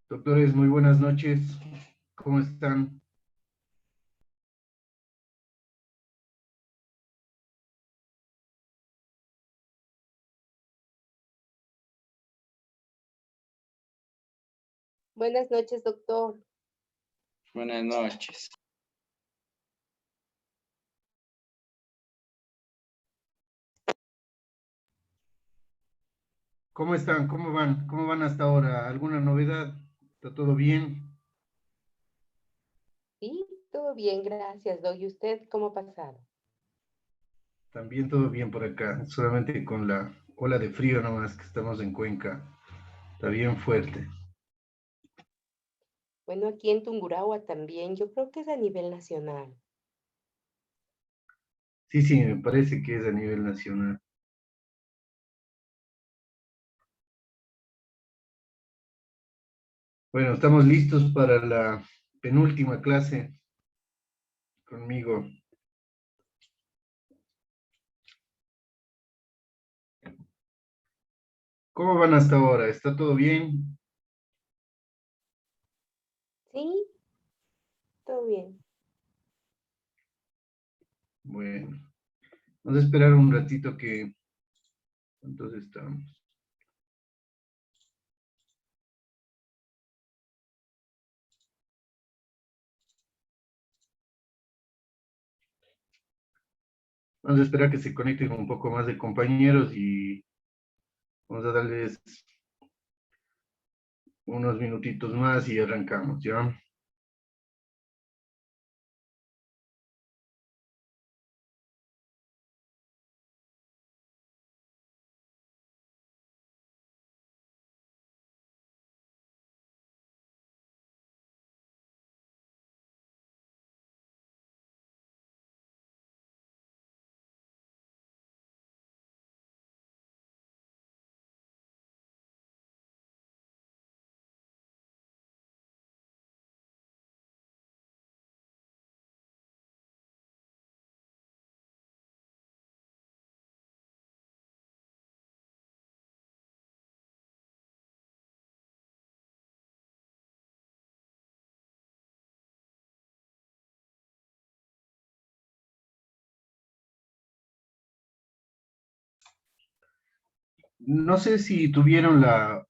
Doctores, muy buenas noches. ¿Cómo están? Buenas noches, doctor. Buenas noches. ¿Cómo están? ¿Cómo van? ¿Cómo van hasta ahora? ¿Alguna novedad? ¿Está todo bien? Sí, todo bien, gracias, doc. ¿Y usted cómo ha pasado? También todo bien por acá, solamente con la ola de frío nomás que estamos en Cuenca. Está bien fuerte. Bueno, aquí en Tungurahua también, yo creo que es a nivel nacional. Sí, sí, me parece que es a nivel nacional. Bueno, estamos listos para la penúltima clase conmigo. ¿Cómo van hasta ahora? ¿Está todo bien? Sí, todo bien. Bueno, vamos a esperar un ratito que... Entonces estamos. Vamos a esperar que se conecten un poco más de compañeros y vamos a darles unos minutitos más y arrancamos, ¿ya? No sé si tuvieron la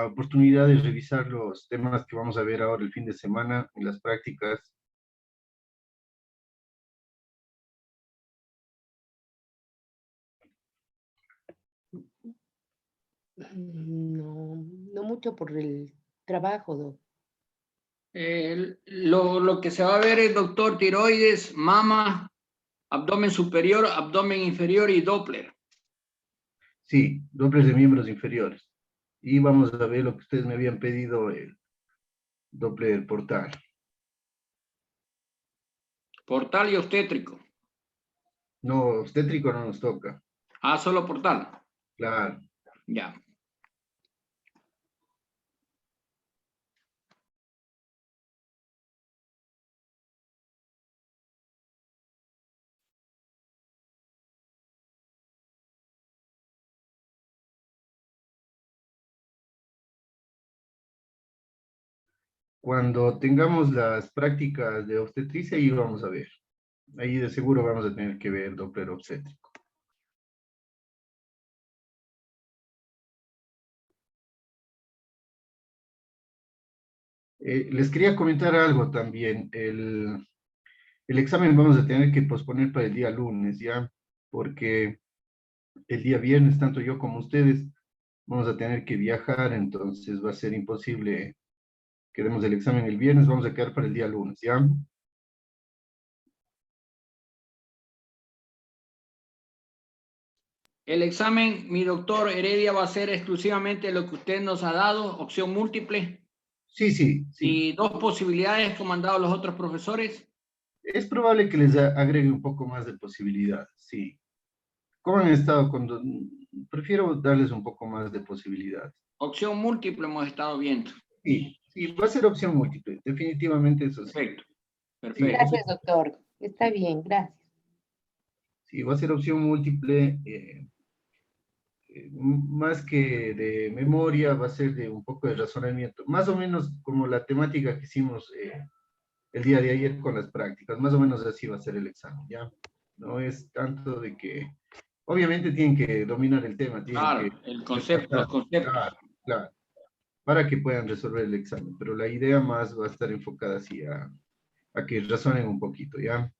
oportunidad de revisar los temas que vamos a ver ahora el fin de semana en las prácticas. No, no mucho por el trabajo, doc. Lo que se va a ver es, doctor, tiroides, mama, abdomen superior, abdomen inferior y Doppler. Sí, dobles de miembros inferiores. Y vamos a ver lo que ustedes me habían pedido, el Doppler portal. Portal y obstétrico. No, obstétrico no nos toca. Ah, solo portal. Claro. Ya. Cuando tengamos las prácticas de obstetricia, ahí vamos a ver. Ahí de seguro vamos a tener que ver Doppler obstétrico. Les quería comentar algo también. El examen vamos a tener que posponer para el día lunes, ¿ya? Porque el día viernes, tanto yo como ustedes, vamos a tener que viajar, entonces va a ser imposible que demos el examen el viernes, vamos a quedar para el día lunes, ¿ya? El examen, mi doctor Heredia, va a ser exclusivamente lo que usted nos ha dado, opción múltiple, Sí, sí, sí. y dos posibilidades como han dado los otros profesores. Es probable que les agregue un poco más de posibilidades, sí. ¿Cómo han estado con... Prefiero darles un poco más de posibilidades. Opción múltiple hemos estado viendo. Sí, sí, va a ser opción múltiple, definitivamente eso sí. Perfecto, Sí, perfecto. Gracias, doctor. Está bien, gracias. sí, va a ser opción múltiple. más que de memoria, va a ser de un poco de razonamiento, más o menos como la temática que hicimos el día de ayer con las prácticas, más o menos así va a ser el examen, ¿ya? No es tanto de que, obviamente tienen que dominar el tema, tienen que Claro, el concepto, los repasar, conceptos. claro, claro, para que puedan resolver el examen, pero la idea más va a estar enfocada así a que razonen un poquito, ¿ya?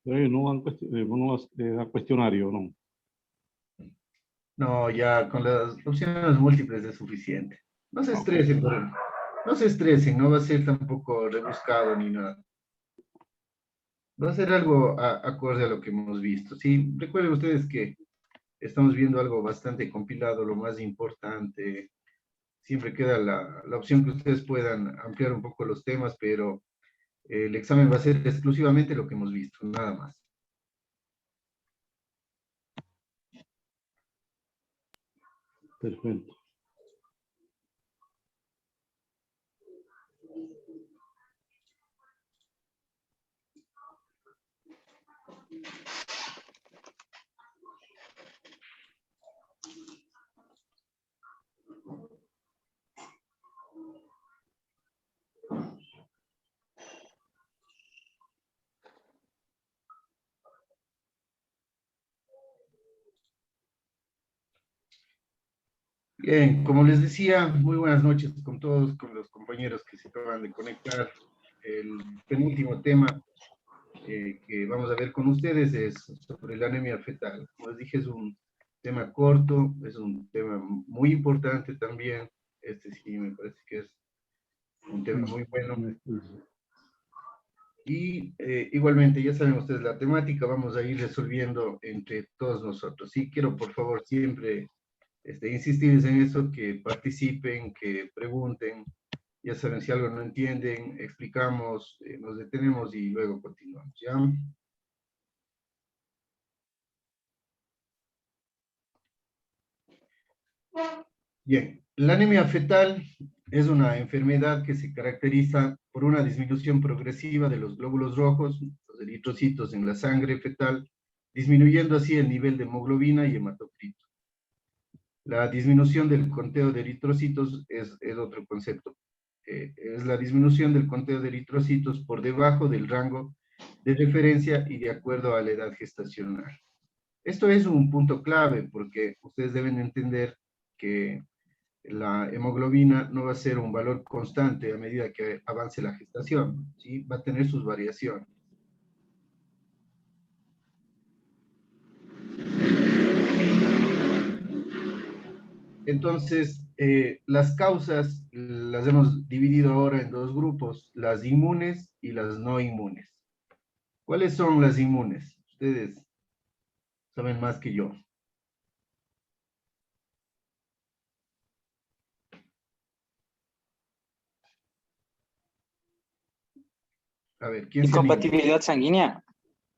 No dan, no dan cuestionario, ¿no? No, ya con las opciones múltiples es suficiente. No se Ok. estresen, no se estresen, no va a ser tampoco rebuscado ni nada. Va a ser algo acorde a lo que hemos visto. Sí, recuerden ustedes que estamos viendo algo bastante compilado, lo más importante. Siempre queda la opción que ustedes puedan ampliar un poco los temas, pero el examen va a ser exclusivamente lo que hemos visto, nada más. Perfecto. Bien, como les decía, muy buenas noches con todos, con los compañeros que se acaban de conectar. El penúltimo tema que vamos a ver con ustedes es sobre la anemia fetal. Como les dije, es un tema corto, es un tema muy importante también. Este sí me parece que es un tema muy bueno. Y igualmente, ya saben ustedes la temática, vamos a ir resolviendo entre todos nosotros. Sí, quiero por favor siempre insistirles en eso, que participen, que pregunten. Ya saben, si algo no entienden, explicamos, nos detenemos y luego continuamos, ¿ya? Bien, la anemia fetal es una enfermedad que se caracteriza por una disminución progresiva de los glóbulos rojos, los eritrocitos en la sangre fetal, disminuyendo así el nivel de hemoglobina y hematocrito. La disminución del conteo de eritrocitos es otro concepto. Es la disminución del conteo de eritrocitos por debajo del rango de referencia y de acuerdo a la edad gestacional. Esto es un punto clave porque ustedes deben entender que la hemoglobina no va a ser un valor constante a medida que avance la gestación, ¿sí? Va a tener sus variaciones. Entonces, las causas las hemos dividido ahora en dos grupos, las inmunes y las no inmunes. ¿Cuáles son las inmunes? Ustedes saben más que yo. A ver, ¿quién se anima? Incompatibilidad sanguínea.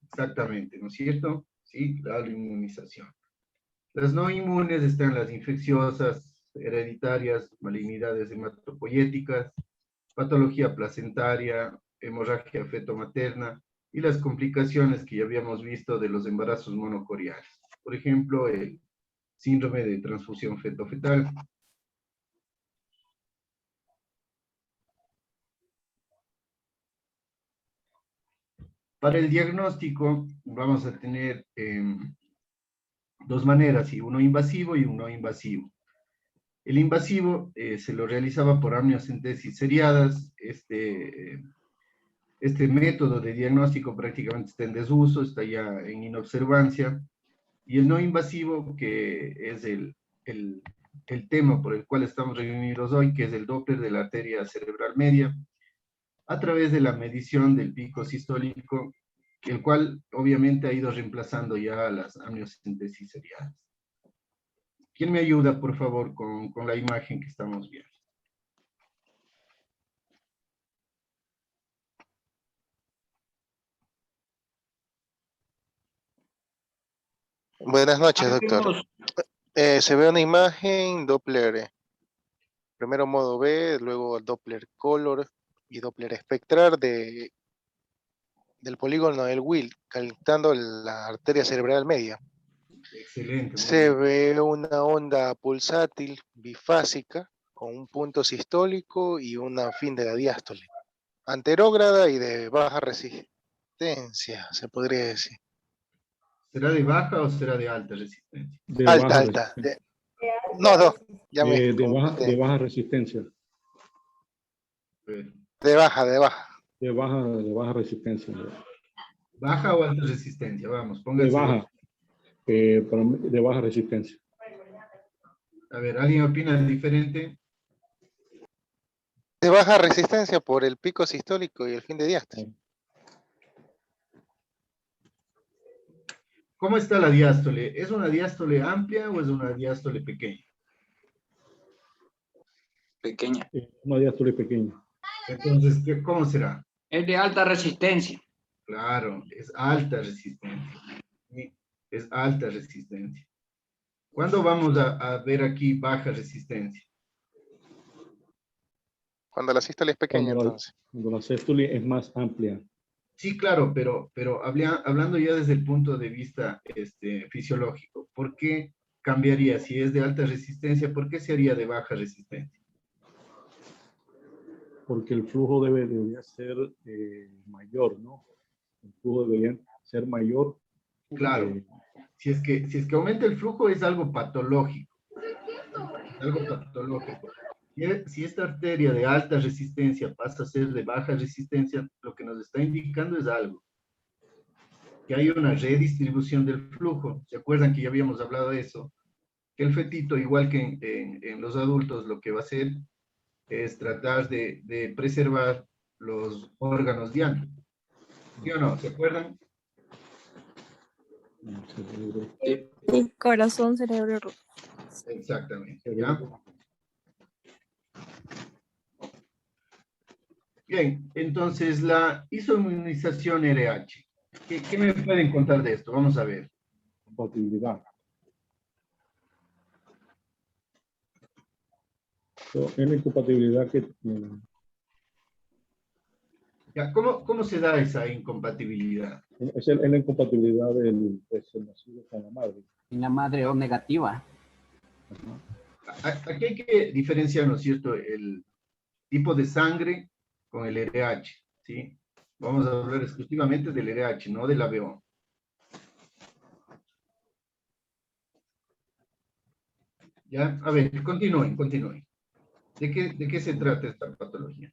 Exactamente, ¿no es cierto? Sí, la inmunización. Las no inmunes están las infecciosas, hereditarias, malignidades hematopoyéticas, patología placentaria, hemorragia fetomaterna y las complicaciones que ya habíamos visto de los embarazos monocoriales. Por ejemplo, el síndrome de transfusión feto-fetal. Para el diagnóstico vamos a tener dos maneras, uno invasivo y uno no invasivo. El invasivo se lo realizaba por amniocentesis seriadas. Este método de diagnóstico prácticamente está en desuso, está ya en inobservancia. Y el no invasivo, que es el tema por el cual estamos reunidos hoy, que es el Doppler de la arteria cerebral media, a través de la medición del pico sistólico, el cual obviamente ha ido reemplazando ya las amniocentesis seriadas. ¿Quién me ayuda, por favor, con la imagen que estamos viendo? Buenas noches, Ahí doctor. vemos. Se ve una imagen Doppler, primero modo B, luego Doppler color y Doppler espectral de del polígono del Will, calentando la arteria cerebral media. Excelente. muy Se bien. ve una onda pulsátil bifásica con un punto sistólico y una fin de la diástole. Anterógrada y de baja resistencia, se podría decir. ¿Será de baja o será de alta resistencia? De Alta, baja alta. resistencia. No, ya me De baja resistencia. A ver, De baja, de baja. De baja resistencia. ¿baja o alta resistencia? Vamos, De pónganse. baja. De baja resistencia. A ver, ¿alguien opina diferente? De baja resistencia por el pico sistólico y el fin de diástole. ¿Cómo está la diástole? ¿Es una diástole amplia o es una diástole pequeña? Pequeña. Una diástole pequeña. Entonces, ¿cómo será? Es de alta resistencia. Claro, es alta resistencia. ¿Sí? Es alta resistencia. ¿Cuándo vamos a ver aquí baja resistencia? Cuando la sístole es pequeña, entonces. Cuando la séstole es más amplia. Sí, claro, pero hablando ya desde el punto de vista fisiológico, ¿por qué cambiaría? Si es de alta resistencia, ¿por qué se haría de baja resistencia? Porque el flujo debería ser mayor, ¿no? El flujo debería ser mayor. Claro, si es que aumenta el flujo es algo patológico. Es algo patológico. Si esta arteria de alta resistencia pasa a ser de baja resistencia, lo que nos está indicando es algo. Que hay una redistribución del flujo. ¿Se acuerdan que ya habíamos hablado de eso? Que el fetito, igual que en los adultos, lo que va a hacer es tratar de preservar los órganos diáneos. ¿Sí o no? ¿Se acuerdan? Sí, corazón, cerebro. Exactamente. ¿Ya? Bien, entonces la isoinmunización RH. ¿Qué me pueden contar de esto? Vamos a ver. Compatibilidad. Es la incompatibilidad que Ya, ¿cómo se da esa incompatibilidad? es la incompatibilidad del recién nacido con la madre. En la madre O negativa. Aquí hay que diferenciar, ¿no es cierto?, el tipo de sangre con el RH, ¿sí? Vamos a hablar exclusivamente del RH, no del ABO. ¿Ya? A ver, continúen. ¿De qué se trata esta patología?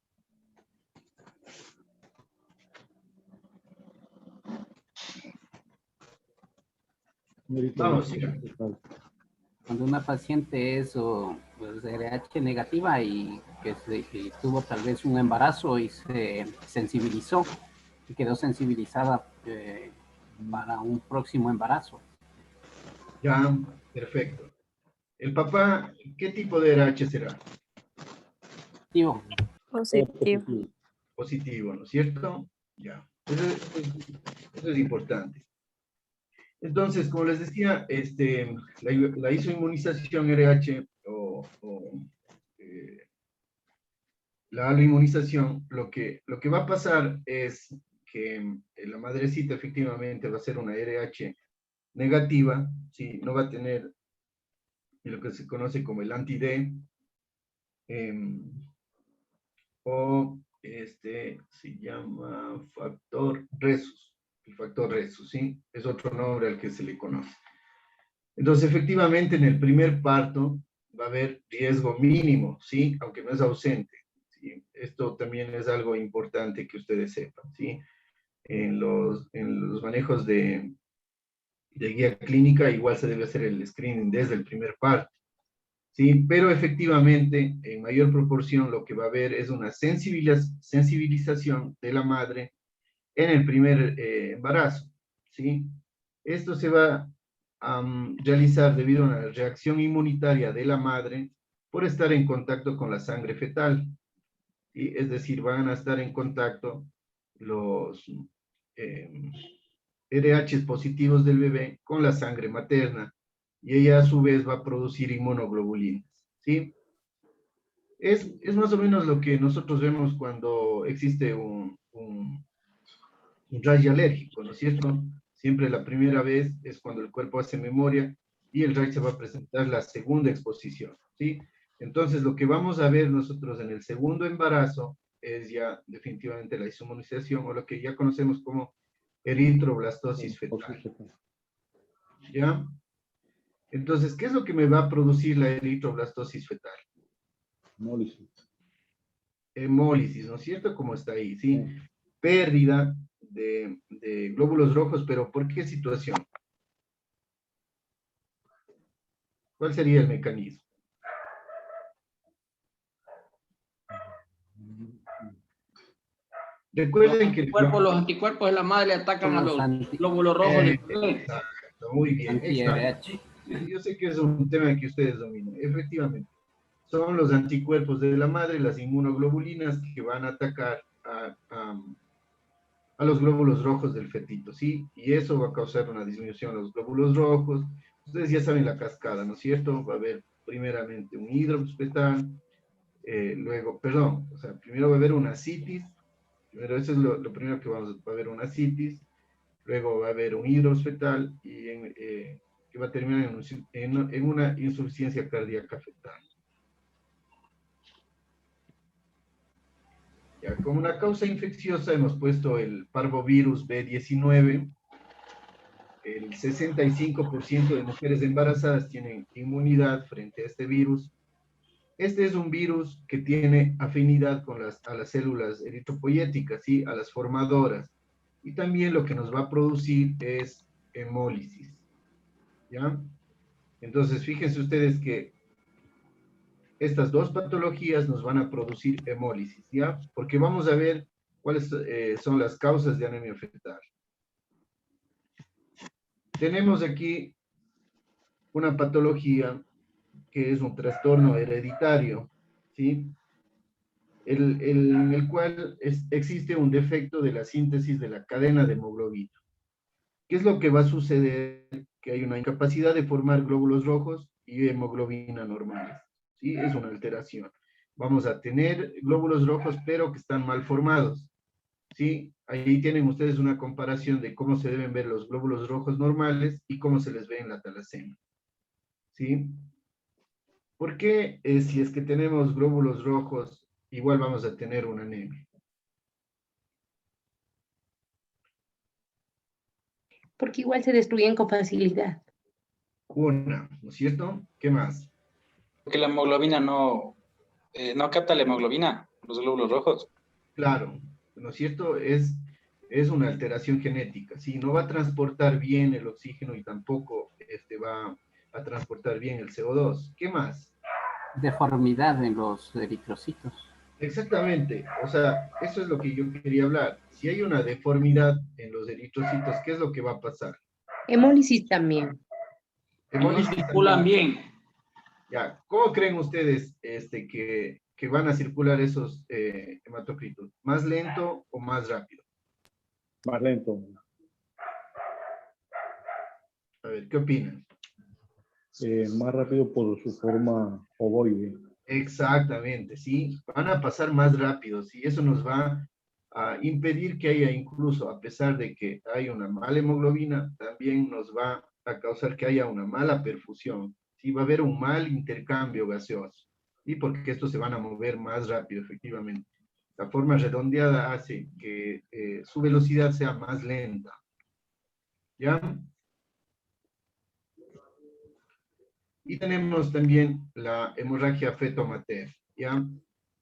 Vamos, sigan. Cuando una paciente es pues, RH negativa y que tuvo tal vez un embarazo y se sensibilizó y quedó sensibilizada para un próximo embarazo. Ya, perfecto. ¿El papá, qué tipo de RH será? Positivo. Positivo. Positivo, ¿no es cierto? Ya. Eso es importante. Entonces, como les decía, la isoinmunización RH la aloinmunización, lo que va a pasar es que la madrecita efectivamente va a ser una RH negativa, ¿sí? No va a tener lo que se conoce como el anti-D, o se llama factor Rhesus, el factor Rhesus, ¿sí? Es otro nombre al que se le conoce. Entonces, efectivamente, en el primer parto va a haber riesgo mínimo, ¿sí? Aunque no es ausente, ¿sí? Esto también es algo importante que ustedes sepan, ¿sí? En los manejos de guía clínica igual se debe hacer el screening desde el primer parto, ¿sí? Pero efectivamente, en mayor proporción, lo que va a haber es una sensibilización de la madre en el primer embarazo, ¿sí? Esto se va a realizar debido a una reacción inmunitaria de la madre por estar en contacto con la sangre fetal, ¿sí? Es decir, van a estar en contacto los RH positivos del bebé con la sangre materna, y ella a su vez va a producir inmunoglobulinas, ¿sí? Es más o menos lo que nosotros vemos cuando existe un rayo alérgico, ¿no es cierto? Siempre la primera vez es cuando el cuerpo hace memoria y el rayo se va a presentar la segunda exposición, ¿sí? Entonces, lo que vamos a ver nosotros en el segundo embarazo es ya definitivamente la inmunización o lo que ya conocemos como eritroblastosis fetal, ¿ya? Entonces, ¿qué es lo que me va a producir la eritroblastosis fetal? Hemólisis. Hemólisis, ¿no es cierto? Como está ahí, ¿sí? Pérdida de glóbulos rojos, pero ¿por qué situación? ¿Cuál sería el mecanismo? Recuerden que... Los anticuerpos de la madre atacan a los glóbulos rojos del bebé. Exacto, muy bien. Anti-RH. Yo sé que es un tema que ustedes dominan, efectivamente. Son los anticuerpos de la madre, las inmunoglobulinas que van a atacar a los glóbulos rojos del fetito, ¿sí? Y eso va a causar una disminución de los glóbulos rojos. Ustedes ya saben la cascada, ¿no es cierto? Va a haber primeramente un hidrops fetal, luego, perdón, o sea, primero va a haber una citis, pero eso es lo primero que va a haber una citis, luego va a haber un hidrops fetal y que va a terminar en una insuficiencia cardíaca fetal. Ya, como una causa infecciosa hemos puesto el parvovirus B19. El 65% de mujeres embarazadas tienen inmunidad frente a este virus. Este es un virus que tiene afinidad con a las células eritropoyéticas, ¿sí? A las formadoras. Y también lo que nos va a producir es hemólisis, ¿ya? Entonces, fíjense ustedes que estas dos patologías nos van a producir hemólisis, ¿ya? Porque vamos a ver cuáles son las causas de anemia fetal. Tenemos aquí una patología que es un trastorno hereditario, ¿sí? En el cual existe un defecto de la síntesis de la cadena de hemoglobina. ¿Qué es lo que va a suceder? Que hay una incapacidad de formar glóbulos rojos y hemoglobina normales, ¿sí? Es una alteración. Vamos a tener glóbulos rojos, pero que están mal formados, ¿sí? Ahí tienen ustedes una comparación de cómo se deben ver los glóbulos rojos normales y cómo se les ve en la talasemia, ¿sí? ¿Por qué si es que tenemos glóbulos rojos, igual vamos a tener una anemia? Porque igual se destruyen con facilidad. Una, ¿no es cierto? ¿Qué más? Porque la hemoglobina no capta la hemoglobina, los glóbulos rojos. Claro, ¿no es cierto? Es una alteración genética, ¿sí? No va a transportar bien el oxígeno y tampoco va a transportar bien el CO2. ¿Qué más? Deformidad en los eritrocitos. Exactamente, o sea, eso es lo que yo quería hablar. Si hay una deformidad en los eritrocitos, ¿qué es lo que va a pasar? Hemólisis también. No circulan bien. Ya, ¿cómo creen ustedes que van a circular esos hematocritos? ¿Más lento o más rápido? Más lento. A ver, ¿qué opinan? Más rápido por su forma ovoide. Exactamente, sí, van a pasar más rápido, sí, eso nos va a impedir que haya incluso, a pesar de que hay una mala hemoglobina, también nos va a causar que haya una mala perfusión, sí, va a haber un mal intercambio gaseoso, y porque estos se van a mover más rápido, efectivamente. La forma redondeada hace que su velocidad sea más lenta, ¿ya? Y tenemos también la hemorragia feto-materna, ¿ya?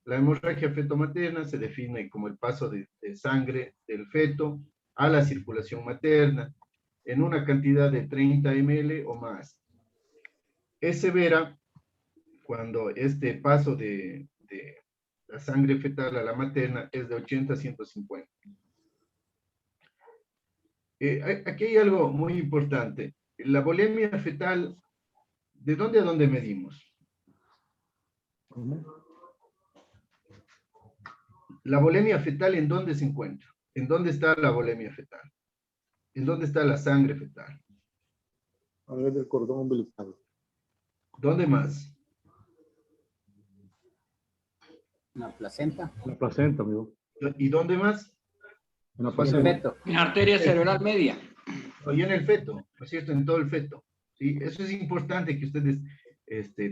La hemorragia feto-materna se define como el paso de sangre del feto a la circulación materna en una cantidad de 30 ml o más. Es severa cuando este paso de la sangre fetal a la materna es de 80 a 150. Aquí hay algo muy importante. La volemia fetal, ¿de dónde a dónde medimos? ¿Cómo? La volemia fetal, ¿en dónde se encuentra? ¿En dónde está la volemia fetal? ¿En dónde está la sangre fetal? A ver del cordón umbilical. ¿Dónde más? La placenta. La placenta, amigo. ¿Y dónde más? En la El placenta. feto. En arteria cerebral media. Y en el feto, ¿no es cierto? En todo el feto. ¿Sí? Eso es importante que ustedes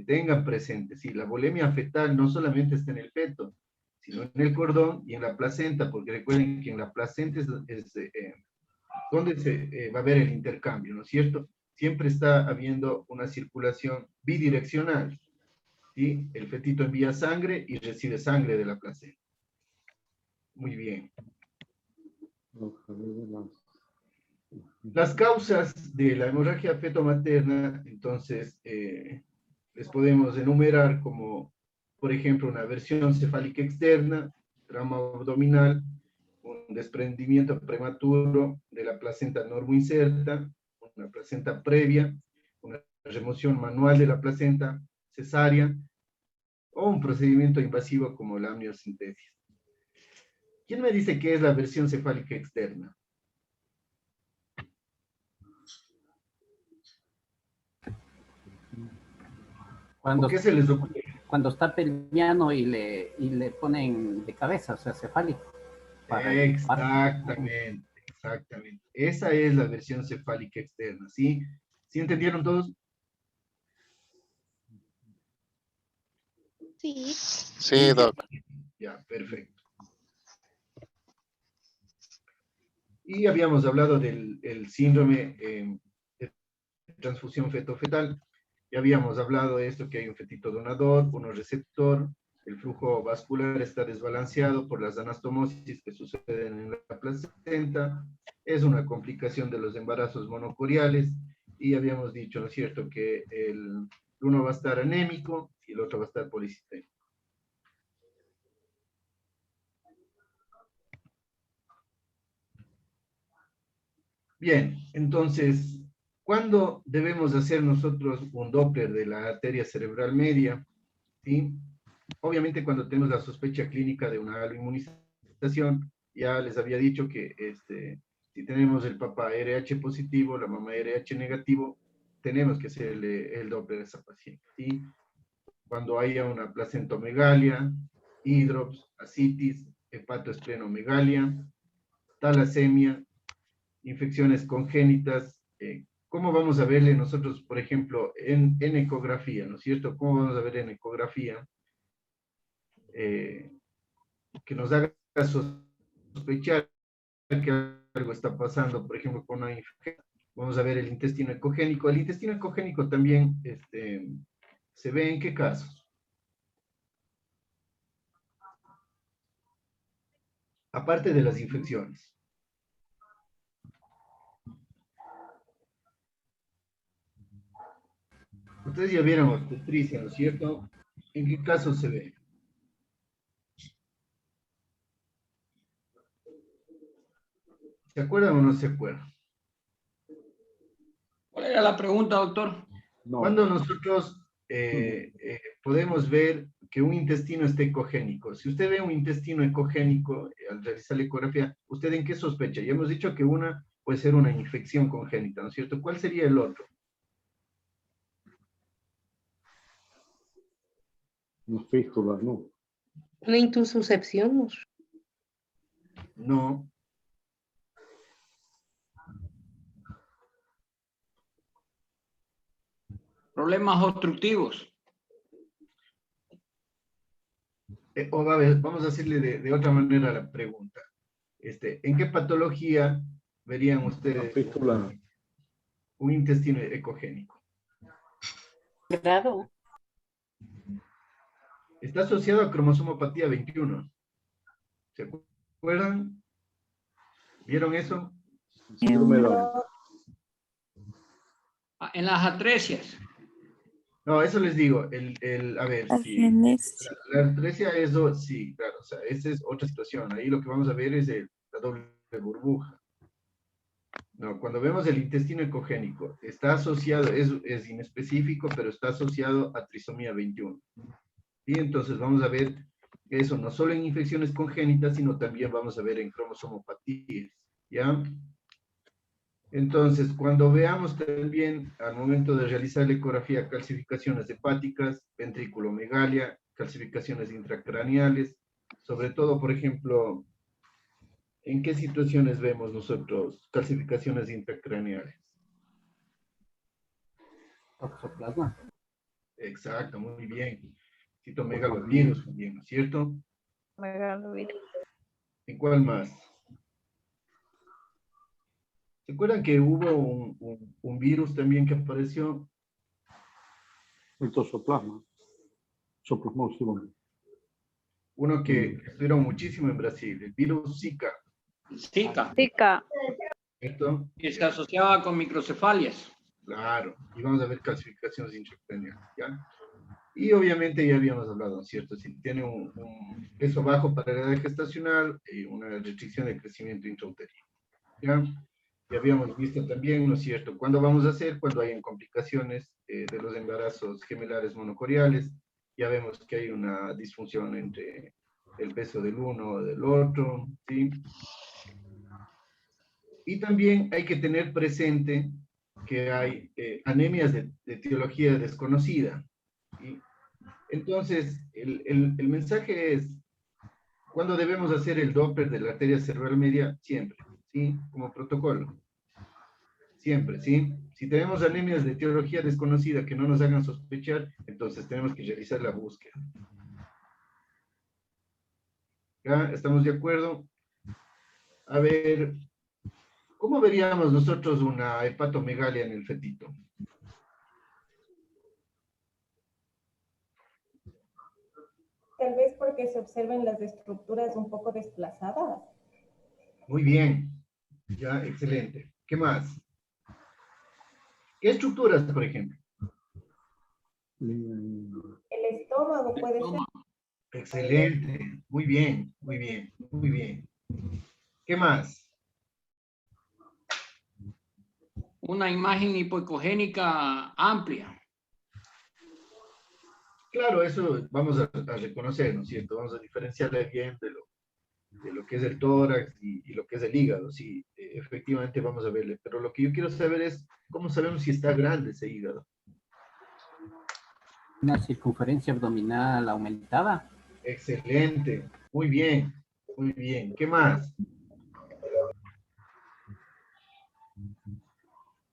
tengan presente. ¿Sí? La volemia fetal no solamente está en el feto, sino en el cordón y en la placenta, porque recuerden que en la placenta es donde se va a haber el intercambio, ¿no es cierto? Siempre está habiendo una circulación bidireccional, ¿sí? El fetito envía sangre y recibe sangre de la placenta. Muy bien. Las causas de la hemorragia fetomaterna, entonces, les podemos enumerar como, por ejemplo, una versión cefálica externa, trauma abdominal, un desprendimiento prematuro de la placenta normoinserta, una placenta previa, una remoción manual de la placenta, cesárea, o un procedimiento invasivo como la amniocentesis. ¿Quién me dice qué es la versión cefálica externa? Cuando, ¿Qué se les ocurre? cuando está pelviano y le ponen de cabeza, o sea, cefálico. Exactamente, exactamente. Esa es la versión cefálica externa, ¿sí? ¿Sí entendieron todos? Sí. Sí, doc. Ya, perfecto. Y habíamos hablado del síndrome de transfusión feto-fetal. Ya habíamos hablado de esto, que hay un fetito donador, uno receptor, el flujo vascular está desbalanceado por las anastomosis que suceden en la placenta, es una complicación de los embarazos monocoriales, y habíamos dicho, ¿no es cierto?, que uno va a estar anémico y el otro va a estar policístico. Bien, entonces, ¿cuándo debemos hacer nosotros un Doppler de la arteria cerebral media? ¿Sí? Obviamente cuando tenemos la sospecha clínica de una aloinmunización, ya les había dicho que si tenemos el papá RH positivo, la mamá RH negativo, tenemos que hacer el Doppler a esa paciente. ¿Sí? Cuando haya una placentomegalia, hidrops, ascitis, hepatoesplenomegalia, talasemia, infecciones congénitas, ¿cómo vamos a verle nosotros, por ejemplo, en ecografía, ¿no es cierto? ¿Cómo vamos a ver en ecografía? Que nos haga sospechar que algo está pasando, por ejemplo, con una infección. Vamos a ver el intestino ecogénico. El intestino ecogénico también se ve en qué casos. Aparte de las infecciones. Ustedes ya vieron obstetricia, ¿no es cierto? ¿En qué casos se ve? ¿Se acuerdan o no se acuerdan? ¿Cuál era la pregunta, doctor? No. Cuando nosotros podemos ver que un intestino esté ecogénico. Si usted ve un intestino ecogénico al realizar la ecografía, ¿usted en qué sospecha? Ya hemos dicho que una puede ser una infección congénita, ¿no es cierto? ¿Cuál sería el otro? Una fístula, no. Una intususcepción. No. Problemas obstructivos. Vamos a hacerle de otra manera la pregunta. ¿En qué patología verían Una ustedes fístula. un intestino ecogénico? Grado. Está asociado a cromosomopatía 21. ¿Se acuerdan? ¿Vieron eso? Síndrome de Down. En las atresias. No, eso les digo, a ver, si Agenesia. la atresia, eso sí, claro, o sea, esa es otra situación. Ahí lo que vamos a ver es la doble burbuja. No, cuando vemos el intestino ecogénico, está asociado, es inespecífico, pero está asociado a trisomía 21. Y entonces vamos a ver eso no solo en infecciones congénitas, sino también vamos a ver en cromosomopatías, ¿ya? Entonces, cuando veamos también al momento de realizar la ecografía calcificaciones hepáticas, ventriculomegalia, calcificaciones intracraneales, sobre todo, por ejemplo, ¿En qué situaciones vemos nosotros calcificaciones intracraneales? Toxoplasma. Exacto, muy bien. Citomegalovirus también, ¿no es cierto? Megalovirus. ¿En cuál más? ¿Se acuerdan que hubo un virus también que apareció? El toxoplasma. Soplasmóxilo. Uno que estuvieron muchísimo en Brasil, el virus Zika, Zika, Zika. ¿cierto? que se asociaba con microcefalias. Claro, y vamos a ver calcificaciones intracraneales, ¿ya? Y obviamente ya habíamos hablado, ¿cierto? Si tiene un peso bajo para la edad gestacional, una restricción de crecimiento intrauterino, ¿ya? Y habíamos visto también, ¿no es cierto? ¿Cuándo vamos a hacer? Cuando hayan complicaciones de los embarazos gemelares monocoriales. Ya vemos que hay una disfunción entre el peso del uno o del otro, ¿sí? Y también hay que tener presente que hay anemias de etiología desconocida. ¿Sí? Entonces, el mensaje es, ¿cuándo debemos hacer el Doppler de la arteria cerebral media? Siempre, ¿sí? Como protocolo. Siempre, ¿sí? Si tenemos anemias de etiología desconocida que no nos hagan sospechar, entonces tenemos que realizar la búsqueda. ¿Ya? ¿Estamos de acuerdo? A ver, ¿cómo veríamos nosotros una hepatomegalia en el fetito? Tal vez porque se observen las estructuras un poco desplazadas. Muy bien. Ya, excelente. ¿Qué más? ¿Qué estructuras, por ejemplo? El estómago puede ser. Excelente. Muy bien, muy bien, muy bien. ¿Qué más? Una imagen hipoecogénica amplia. Claro, eso vamos a reconocer, ¿no es cierto? Vamos a diferenciarle bien de lo que es el tórax y lo que es el hígado. Sí, efectivamente vamos a verle. Pero lo que yo quiero saber es, ¿cómo sabemos si está grande ese hígado? Una circunferencia abdominal aumentada. Excelente. Muy bien, muy bien. ¿Qué más?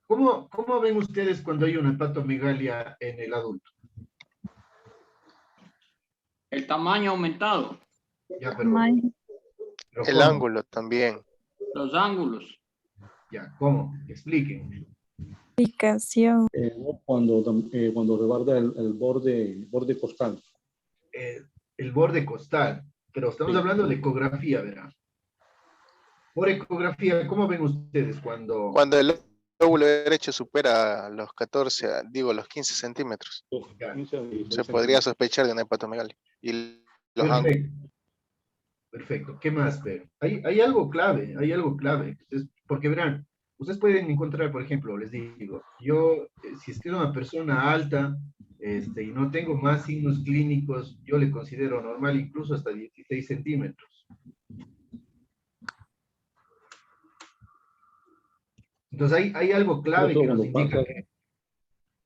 ¿Cómo ven ustedes cuando hay una hepatomegalia en el adulto? El tamaño aumentado. Ya, Tamaño. pero El ¿cómo? ángulo también. Los ángulos. Ya, ¿cómo? Expliquen. Ubicación. Cuando rebarda el borde costal. El borde costal, pero estamos Sí. hablando de ecografía, ¿verdad? Por ecografía, ¿cómo ven ustedes cuando... Cuando el lóbulo derecho supera los 15 centímetros, Ya, se podría sospechar de una hepatomegalia. Y los ángulos. perfecto. Perfecto. ¿Qué más, Pedro? Hay algo clave, hay algo clave. Porque verán, ustedes pueden encontrar, por ejemplo, les digo, yo, si es que es una persona alta, y no tengo más signos clínicos, yo le considero normal incluso hasta 16 centímetros. Entonces hay algo clave que nos indica que...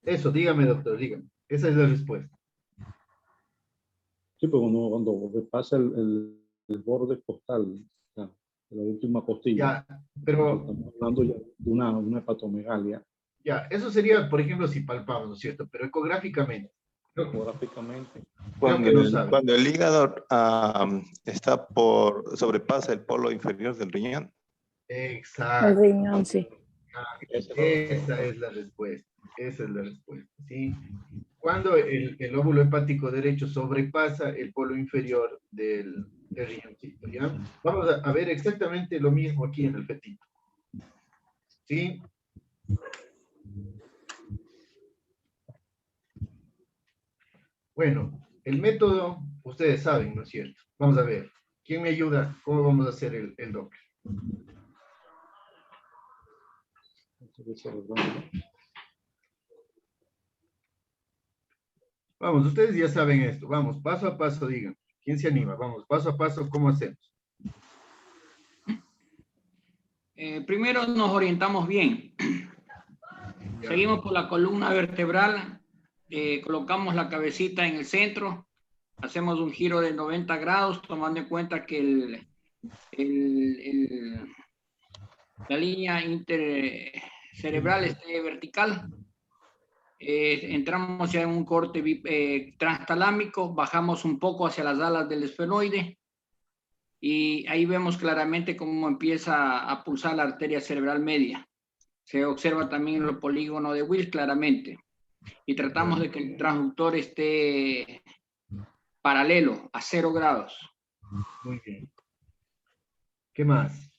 Eso, dígame, doctor, dígame. Esa es la respuesta. Sí, pero cuando pasa el borde costal, ya, de la última costilla, Ya, pero... estamos hablando ya de una hepatomegalia. Ya, eso sería, por ejemplo, si palpamos, ¿no es cierto? Pero ecográficamente. Ecográficamente. Cuando el hígado sobrepasa el polo inferior del riñón. Exacto. El riñón, sí. Esa es la respuesta. Esa es la respuesta, ¿sí? Cuando el lóbulo hepático derecho sobrepasa el polo inferior del riñoncito, ¿ya? Vamos a ver exactamente lo mismo aquí en el fetito. ¿Sí? Bueno, el método, ustedes saben, ¿no es cierto? Vamos a ver. ¿Quién me ayuda? ¿Cómo vamos a hacer el Doppler? Vamos, ustedes ya saben esto. Vamos, paso a paso, digan. ¿Quién se anima? Vamos, paso a paso, ¿cómo hacemos? Primero nos orientamos bien. Ya. Seguimos por la columna vertebral, colocamos la cabecita en el centro, hacemos un giro de 90 grados, tomando en cuenta que la línea intercerebral esté vertical. Entramos ya en un corte transtalámico, bajamos un poco hacia las alas del esfenoide y ahí vemos claramente cómo empieza a pulsar la arteria cerebral media. Se observa también el polígono de Wills claramente. Y tratamos de que el transductor esté paralelo a 0 grados. Muy bien. ¿Qué más?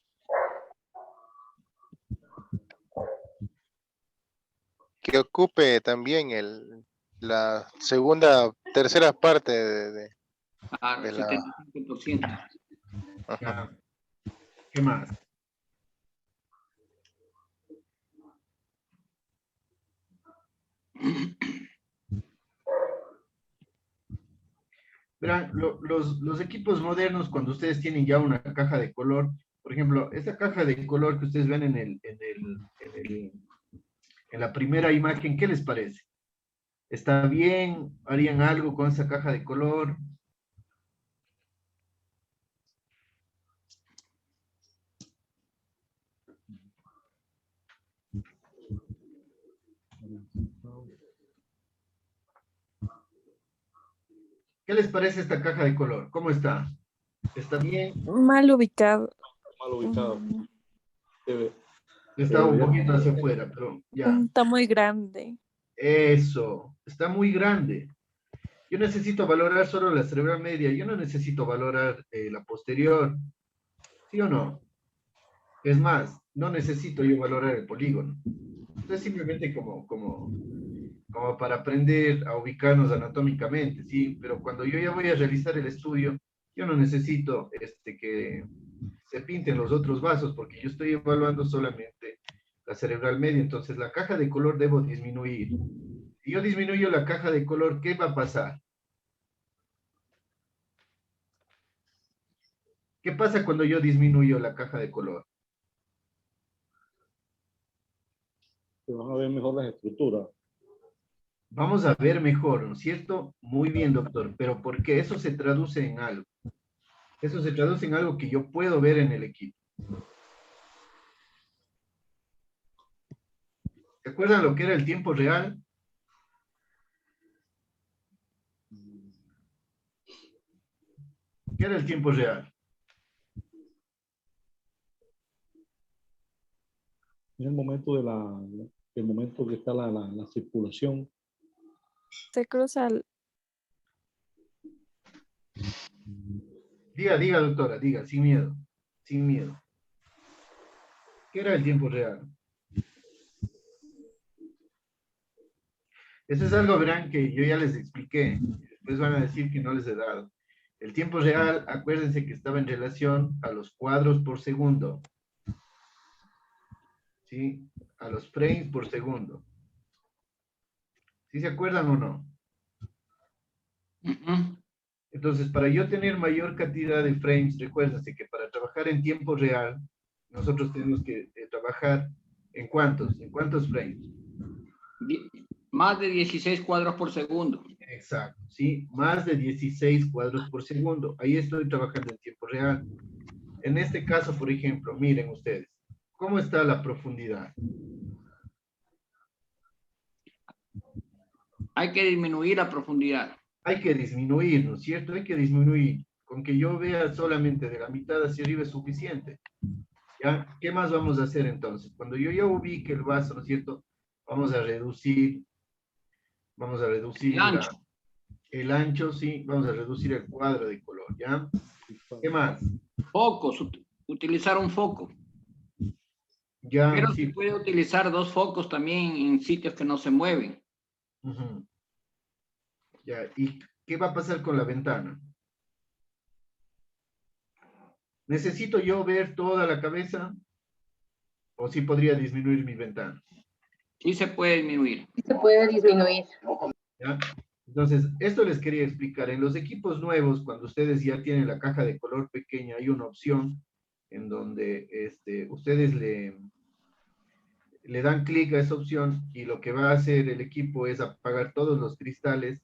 Que ocupe también la tercera parte de la... 75%. Ya. ¿Qué más? Verán, los equipos modernos, cuando ustedes tienen ya una caja de color, por ejemplo, esa caja de color que ustedes ven en la primera imagen, ¿qué les parece? ¿Está bien? ¿Harían algo con esa caja de color? ¿Qué les parece esta caja de color? ¿Cómo está? ¿Está bien? Mal ubicado. Mal ubicado. Está un poquito hacia afuera, pero ya. Está muy grande. Eso, está muy grande. Yo necesito valorar solo la cerebral media, yo no necesito valorar la posterior. ¿Sí o no? Es más, no necesito yo valorar el polígono. Es simplemente como para aprender a ubicarnos anatómicamente, ¿sí? Pero cuando yo ya voy a realizar el estudio, yo no necesito que se pinten los otros vasos, porque yo estoy evaluando solamente la cerebral media, entonces la caja de color debo disminuir. Si yo disminuyo la caja de color, ¿qué va a pasar? ¿Qué pasa cuando yo disminuyo la caja de color? Se van a ver mejor las estructuras. Vamos a ver mejor, ¿no es cierto? Muy bien, doctor, pero porque eso se traduce en algo. Eso se traduce en algo que yo puedo ver en el equipo. ¿Se acuerdan lo que era el tiempo real? ¿Qué era el tiempo real? En el momento el momento que está la circulación. Se cruza el... Diga, doctora, diga, sin miedo, sin miedo. ¿Qué era el tiempo real? Eso es algo, verán, que yo ya les expliqué. Después van a decir que no les he dado. El tiempo real, acuérdense que estaba en relación a los cuadros por segundo. ¿Sí? A los frames por segundo. ¿Sí se acuerdan o no? Entonces, para yo tener mayor cantidad de frames, recuérdense que para trabajar en tiempo real, nosotros tenemos que trabajar ¿en cuántos? ¿En cuántos frames? Más de 16 cuadros por segundo. Exacto, sí, más de 16 cuadros por segundo. Ahí estoy trabajando en tiempo real. En este caso, por ejemplo, miren ustedes, ¿cómo está la profundidad? Hay que disminuir la profundidad. Hay que disminuir, ¿no es cierto? Hay que disminuir. Con que yo vea solamente de la mitad hacia arriba es suficiente. ¿Ya? ¿Qué más vamos a hacer entonces? Cuando yo ya ubique el vaso, ¿no es cierto? Vamos a reducir el ancho, sí, vamos a reducir el cuadro de color, ¿ya? ¿Qué más? Focos, utilizar un foco. Ya, pero sí. se puede utilizar 2 focos también en sitios que no se mueven. Ya, ¿y qué va a pasar con la ventana? ¿Necesito yo ver toda la cabeza? ¿O sí podría disminuir mi ventana? Sí se puede disminuir. Sí se puede disminuir. ¿Ya? Entonces, esto les quería explicar. En los equipos nuevos, cuando ustedes ya tienen la caja de color pequeña, hay una opción en donde ustedes le dan clic a esa opción y lo que va a hacer el equipo es apagar todos los cristales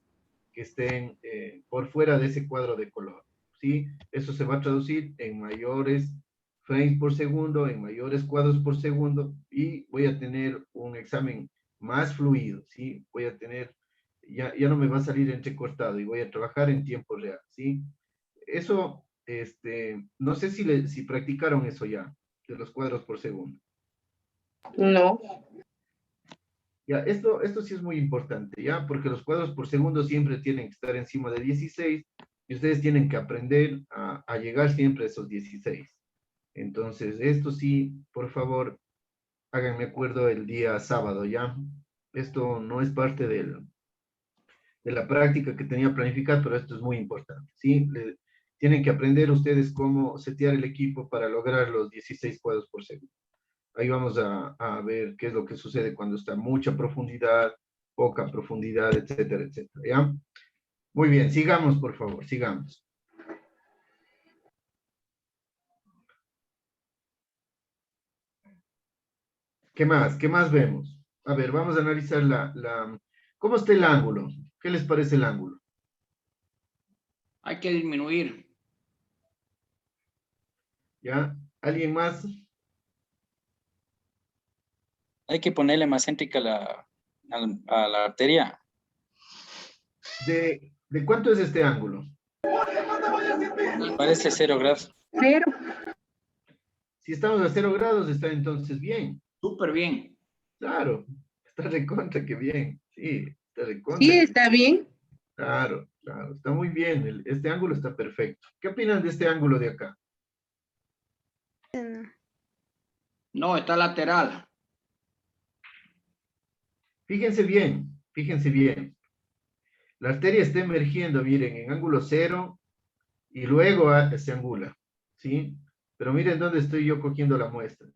que estén por fuera de ese cuadro de color. ¿sí? Eso se va a traducir en mayores frames por segundo, en mayores cuadros por segundo, y voy a tener un examen más fluido, ¿sí? Voy a tener, ya no me va a salir entrecortado y voy a trabajar en tiempo real, ¿sí? Eso, no sé si practicaron eso ya, de los cuadros por segundo. No. Ya, esto sí es muy importante, ¿ya? Porque los cuadros por segundo siempre tienen que estar encima de 16 y ustedes tienen que aprender a llegar siempre a esos 16. Entonces, esto sí, por favor, háganme acuerdo el día sábado, ¿ya? Esto no es parte de la práctica que tenía planificada, pero esto es muy importante, ¿sí? Tienen que aprender ustedes cómo setear el equipo para lograr los 16 cuadros por segundo. Ahí vamos a ver qué es lo que sucede cuando está mucha profundidad, poca profundidad, etcétera, etcétera, ¿ya? Muy bien, sigamos, por favor, sigamos. ¿Qué más? ¿Qué más vemos? A ver, vamos a analizar ¿cómo está el ángulo? ¿Qué les parece el ángulo? Hay que disminuir. ¿Ya? ¿Alguien más? Hay que ponerle más céntrica a la arteria. ¿De cuánto es este ángulo? Me parece 0 grados. Cero. Si estamos a 0 grados, está entonces bien. Súper bien. Claro, está recontra que bien. Sí, está recontra. Sí, está bien. Claro, claro, está muy bien. Este ángulo está perfecto. ¿Qué opinan de este ángulo de acá? No, está lateral. Fíjense bien, fíjense bien. La arteria está emergiendo, miren, en ángulo 0 y luego se angula, ¿sí? Pero miren dónde estoy yo cogiendo la muestra.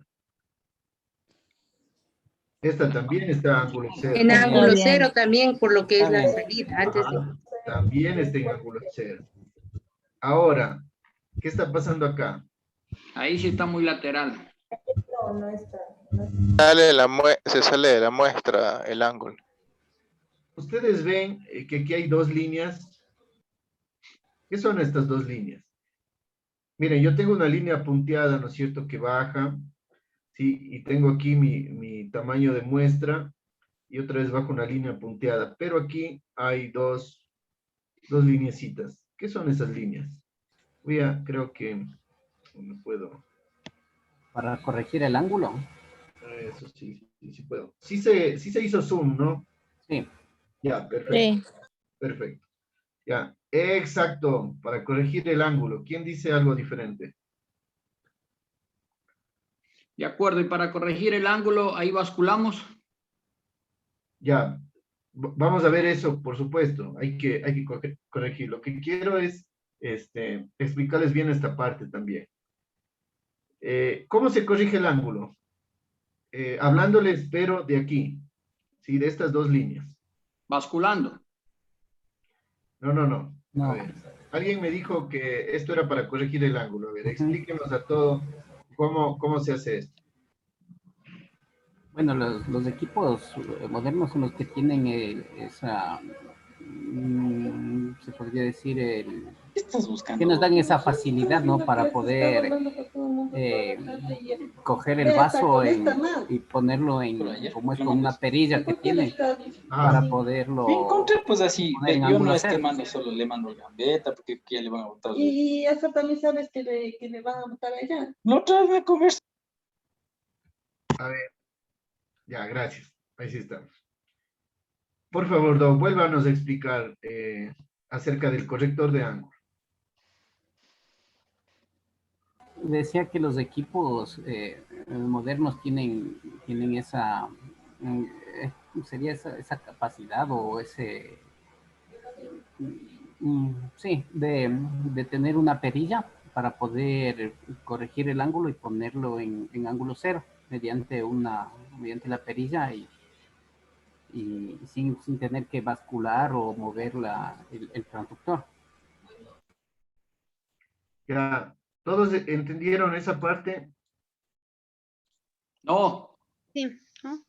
Esta también está en ángulo 0. En ángulo bien. cero también, por lo que es la Está bien. salida. Antes de... También está en ángulo 0. Ahora, ¿qué está pasando acá? Ahí sí está muy lateral. No, no está. Se sale de la muestra el ángulo. Ustedes ven que aquí hay dos líneas. ¿Qué son estas dos líneas? Miren, yo tengo una línea punteada, ¿no es cierto?, que baja, ¿sí? Y tengo aquí mi tamaño de muestra y otra vez bajo una línea punteada. Pero aquí hay dos lineecitas. ¿Qué son esas líneas? Creo que no puedo. Para corregir el ángulo. Eso sí puedo. Sí se hizo zoom, ¿no? Sí. Ya, perfecto. Sí. Perfecto. Ya, exacto, para corregir el ángulo. ¿Quién dice algo diferente? De acuerdo, y para corregir el ángulo, ahí basculamos. Ya, vamos a ver eso, por supuesto. Hay que corregir. Lo que quiero es explicarles bien esta parte también. ¿Cómo se corrige el ángulo? Hablándoles, pero de aquí, ¿sí? De estas dos líneas. Basculando. No. A No. ver, alguien me dijo que esto era para corregir el ángulo. A ver, explíquenos a todo cómo se hace esto. Bueno, los equipos modernos son los que tienen esa, se podría decir, ¿Qué estás buscando? que nos dan esa facilidad, ¿no? Para poder coger el vaso y ponerlo como es con una perilla que tiene para poderlo. Me encontré pues así, poner en yo ángulo no es que cero. mando, solo le mando gambeta porque ya le van a botar. Y eso también sabes que le van a botar allá. No otra vez me conversa. A ver, ya, gracias. Ahí sí estamos. Por favor, Doc, vuélvanos a explicar acerca del corrector de ángulo. Decía que los equipos modernos tienen esa, sería esa capacidad o ese, sí, de tener una perilla para poder corregir el ángulo y ponerlo en ángulo cero mediante la perilla y sin tener que bascular o mover el transductor. Ya, ¿todos entendieron esa parte? No. Sí, ¿no?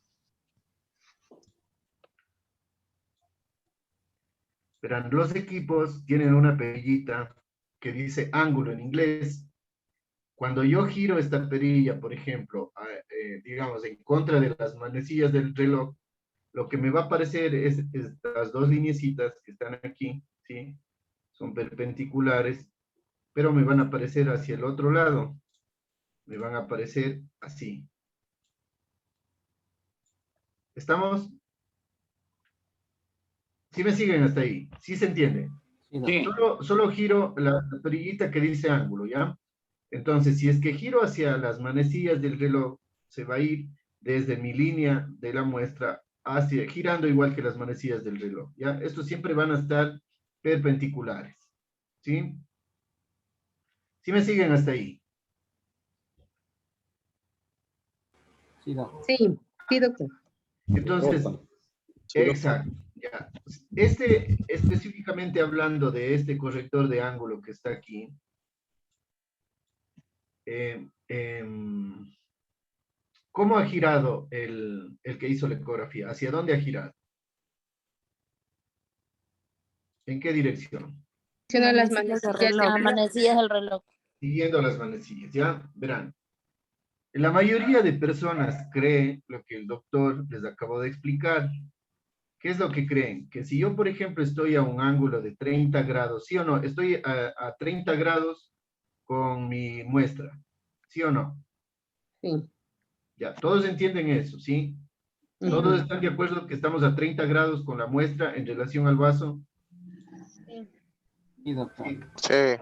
Verán, los equipos tienen una perillita que dice ángulo en inglés, cuando yo giro esta perilla, por ejemplo, digamos, en contra de las manecillas del reloj, lo que me va a aparecer es estas dos lineecitas que están aquí, ¿sí? Son perpendiculares, pero me van a aparecer hacia el otro lado. Me van a aparecer así. ¿Estamos? ¿Sí me siguen hasta ahí? ¿Sí se entiende? Sí. Solo giro la perillita que dice ángulo, ¿ya? Entonces, si es que giro hacia las manecillas del reloj, se va a ir desde mi línea de la muestra hacia, girando igual que las manecillas del reloj, ¿ya? Estos siempre van a estar perpendiculares, ¿sí? ¿Sí me siguen hasta ahí? Sí, doctor. Sí, doctor. Entonces, exacto, ya. Específicamente hablando de este corrector de ángulo que está aquí, ¿cómo ha girado el que hizo la ecografía? ¿Hacia dónde ha girado? ¿En qué dirección? Siguiendo las Manecillas del manecillas del reloj. reloj. Manecillas del reloj. Siguiendo las manecillas, ¿ya? Verán. La mayoría de personas cree lo que el doctor les acabó de explicar. ¿Qué es lo que creen? Que si yo, por ejemplo, estoy a un ángulo de 30 grados, ¿sí o no? Estoy a 30 grados con mi muestra, ¿sí o no? Sí. Ya, todos entienden eso, ¿sí? ¿Todos están de acuerdo que estamos a 30 grados con la muestra en relación al vaso? Sí, doctor. Sí.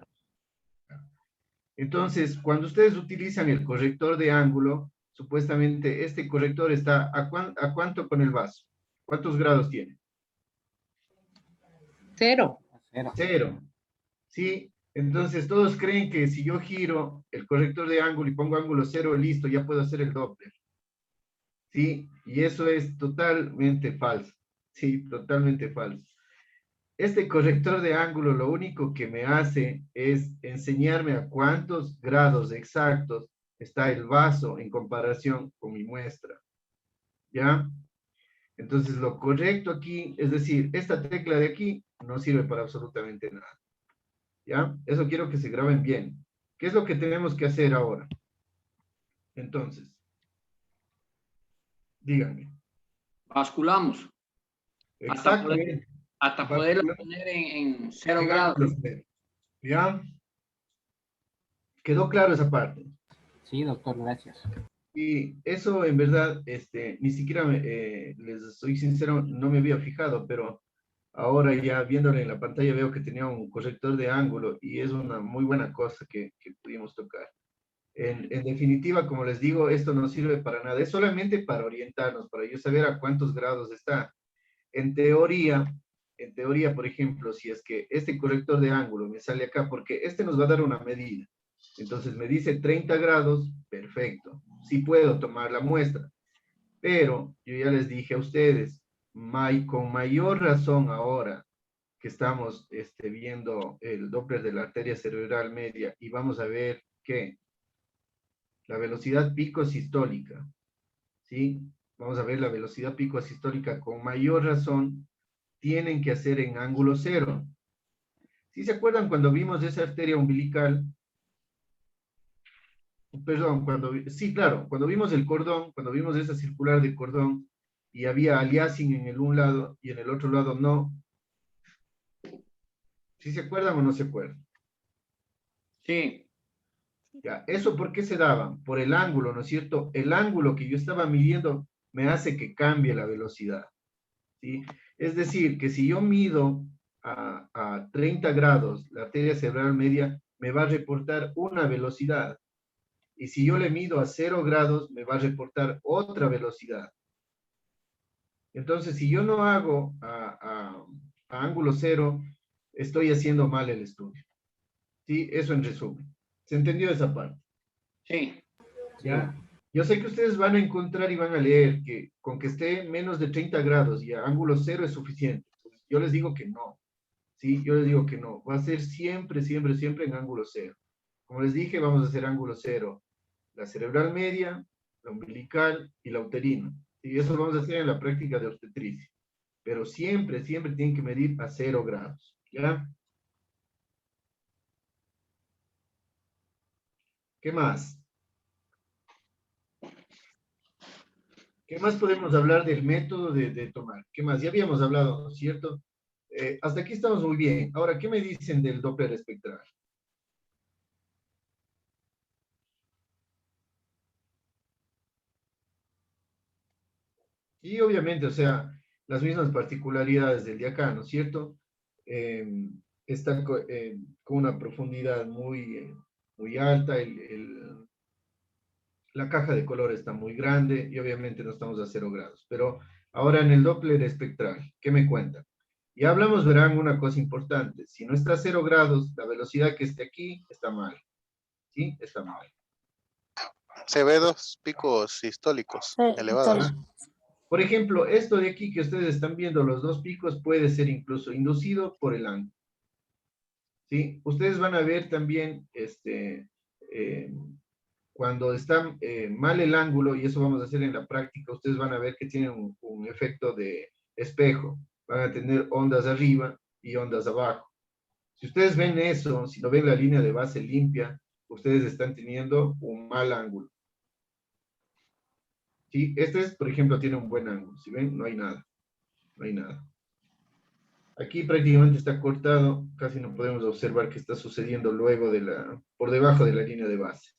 Entonces, cuando ustedes utilizan el corrector de ángulo, supuestamente este corrector está ¿a cuánto con el vaso? ¿Cuántos grados tiene? 0. Cero. ¿Sí? Entonces, todos creen que si yo giro el corrector de ángulo y pongo ángulo 0, listo, ya puedo hacer el Doppler. ¿Sí? Y eso es totalmente falso. Sí, totalmente falso. Este corrector de ángulo lo único que me hace es enseñarme a cuántos grados exactos está el vaso en comparación con mi muestra. ¿Ya? Entonces, lo correcto aquí, es decir, esta tecla de aquí no sirve para absolutamente nada. ¿Ya? Eso quiero que se graben bien. ¿Qué es lo que tenemos que hacer ahora? Entonces, díganme. Basculamos. Exactamente. Hasta poderlo poner en 0 grados. ¿Ya? ¿Quedó claro esa parte? Sí, doctor, gracias. Y eso en verdad, ni siquiera, les soy sincero, no me había fijado, pero ahora ya viéndolo en la pantalla veo que tenía un corrector de ángulo y es una muy buena cosa que pudimos tocar. En definitiva, como les digo, esto no sirve para nada, es solamente para orientarnos, para yo saber a cuántos grados está. En teoría, por ejemplo, si es que este corrector de ángulo me sale acá, porque este nos va a dar una medida. Entonces me dice 30 grados, perfecto. Sí puedo tomar la muestra. Pero yo ya les dije a ustedes, con mayor razón ahora que estamos viendo el Doppler de la arteria cerebral media y vamos a ver que la velocidad pico sistólica, ¿sí? Vamos a ver la velocidad pico sistólica con mayor razón tienen que hacer en ángulo 0. ¿Sí se acuerdan cuando vimos esa arteria umbilical? Perdón, sí, claro, cuando vimos el cordón, cuando vimos esa circular de cordón y había aliasing en el un lado y en el otro lado no. ¿Sí se acuerdan o no se acuerdan? Sí. Ya, ¿eso por qué se daba? Por el ángulo, ¿no es cierto? El ángulo que yo estaba midiendo me hace que cambie la velocidad, ¿sí? Es decir, que si yo mido a 30 grados la arteria cerebral media, me va a reportar una velocidad. Y si yo le mido a 0 grados, me va a reportar otra velocidad. Entonces, si yo no hago a ángulo 0, estoy haciendo mal el estudio. ¿Sí? Eso en resumen. ¿Se entendió esa parte? Sí. ¿Ya? Yo sé que ustedes van a encontrar y van a leer que con que esté menos de 30 grados y a ángulo 0 es suficiente. Yo les digo que no. ¿Sí? Yo les digo que no. Va a ser siempre, siempre, siempre en ángulo 0. Como les dije, vamos a hacer ángulo 0. La cerebral media, la umbilical y la uterina. Y eso lo vamos a hacer en la práctica de obstetricia. Pero siempre, siempre tienen que medir a 0 grados. ¿Ya? ¿Qué más? ¿Qué más podemos hablar del método de tomar? ¿Qué más? Ya habíamos hablado, ¿no es cierto? Hasta aquí estamos muy bien. Ahora, ¿qué me dicen del Doppler espectral? Y obviamente, o sea, las mismas particularidades del de acá, ¿no es cierto? Está con una profundidad muy alta, la caja de color está muy grande y obviamente no estamos a 0 grados. Pero ahora en el Doppler espectral, ¿qué me cuentan? Y hablamos, verán, una cosa importante. Si no está a 0 grados, la velocidad que esté aquí está mal. ¿Sí? Está mal. Se ve dos picos sistólicos elevados. Por ejemplo, esto de aquí que ustedes están viendo, los dos picos, puede ser incluso inducido por el ángulo. ¿Sí? Ustedes van a ver también, cuando está mal el ángulo, y eso vamos a hacer en la práctica, ustedes van a ver que tienen un efecto de espejo. Van a tener ondas arriba y ondas abajo. Si ustedes ven eso, si no ven la línea de base limpia, ustedes están teniendo un mal ángulo. ¿Sí? Por ejemplo, tiene un buen ángulo. Si ven, no hay nada. No hay nada. Aquí prácticamente está cortado, casi no podemos observar qué está sucediendo luego por debajo de la línea de base.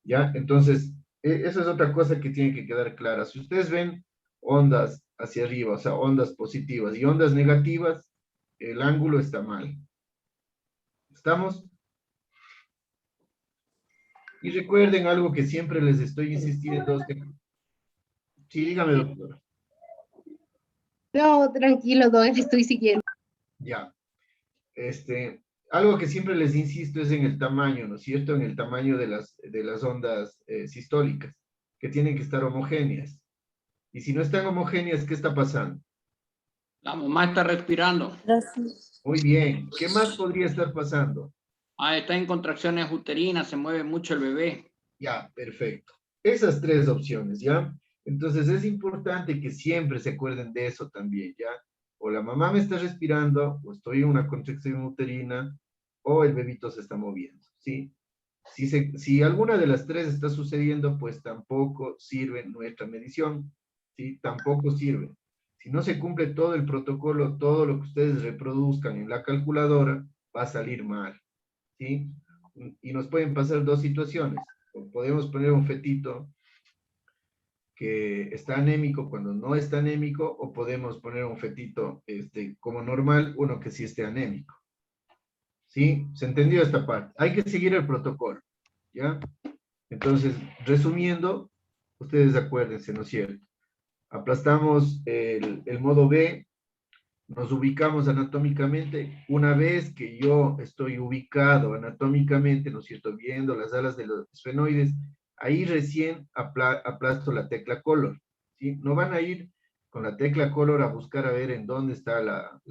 ¿Ya? Entonces, esa es otra cosa que tiene que quedar clara. Si ustedes ven ondas hacia arriba, o sea, ondas positivas y ondas negativas, el ángulo está mal. ¿Estamos? Y recuerden algo que siempre les estoy insistiendo. Sí, dígame, doctora. No, tranquilo, don, estoy siguiendo. Ya. Algo que siempre les insisto es en el tamaño, ¿no es cierto? En el tamaño de las ondas sistólicas, que tienen que estar homogéneas. Y si no están homogéneas, ¿qué está pasando? La mamá está respirando. Muy bien. ¿Qué más podría estar pasando? Está en contracciones uterinas, se mueve mucho el bebé. Ya, perfecto. Esas tres opciones, ¿ya? Entonces es importante que siempre se acuerden de eso también, ¿ya? O la mamá me está respirando, o estoy en una contracción uterina, o el bebito se está moviendo, ¿sí? Si alguna de las tres está sucediendo, pues tampoco sirve nuestra medición, ¿sí? Tampoco sirve. Si no se cumple todo el protocolo, todo lo que ustedes reproduzcan en la calculadora va a salir mal, ¿sí? Y nos pueden pasar dos situaciones. Podemos poner un fetito que está anémico cuando no está anémico, o podemos poner un fetito como normal, uno que sí esté anémico. ¿Sí? ¿Se entendió esta parte? Hay que seguir el protocolo, ¿ya? Entonces, resumiendo, ustedes acuérdense, ¿no es cierto? Aplastamos el modo B, nos ubicamos anatómicamente. Una vez que yo estoy ubicado anatómicamente, ¿no es cierto? Viendo las alas de los esfenoides, ahí recién aplasto la tecla color, ¿sí? No van a ir con la tecla color a buscar a ver en dónde está la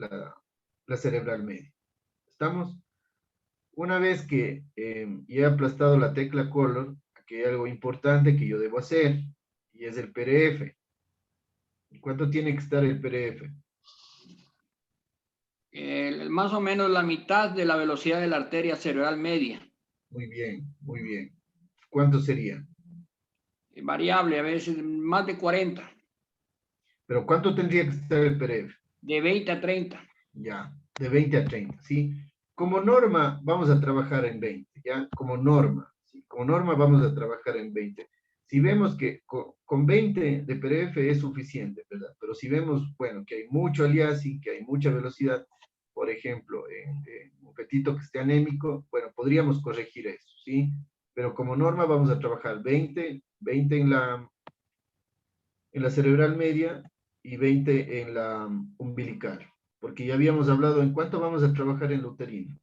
cerebral media. ¿Estamos? Una vez que ya he aplastado la tecla color, aquí hay algo importante que yo debo hacer, y es el PRF. ¿Cuánto tiene que estar el PRF? Más o menos la mitad de la velocidad de la arteria cerebral media. Muy bien, muy bien. ¿Cuánto sería? Variable, a veces más de 40. ¿Pero cuánto tendría que estar el PRF? De 20 a 30. Ya, de 20 a 30, ¿sí? Como norma, vamos a trabajar en 20, ¿ya? Como norma, ¿sí? Como norma vamos a trabajar en 20. Si vemos que con 20 de PRF es suficiente, ¿verdad? Pero si vemos, bueno, que hay mucho aliasing, que hay mucha velocidad, por ejemplo, en un fetito que esté anémico, bueno, podríamos corregir eso, ¿sí? Pero como norma vamos a trabajar 20 en la cerebral media y 20 en la umbilical. Porque ya habíamos hablado en cuánto vamos a trabajar en la uterina.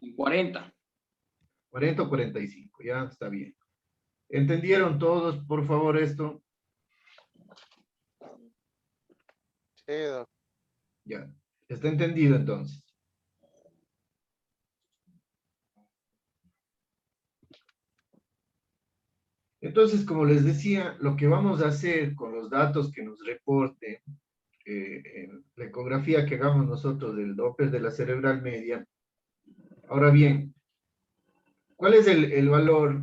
En 40. 40 o 45, ya está bien. ¿Entendieron todos, por favor, esto? Sí, doc. Ya, está entendido entonces. Entonces, como les decía, lo que vamos a hacer con los datos que nos reporte en la ecografía que hagamos nosotros del Doppler de la cerebral media. Ahora bien, ¿Cuál es el valor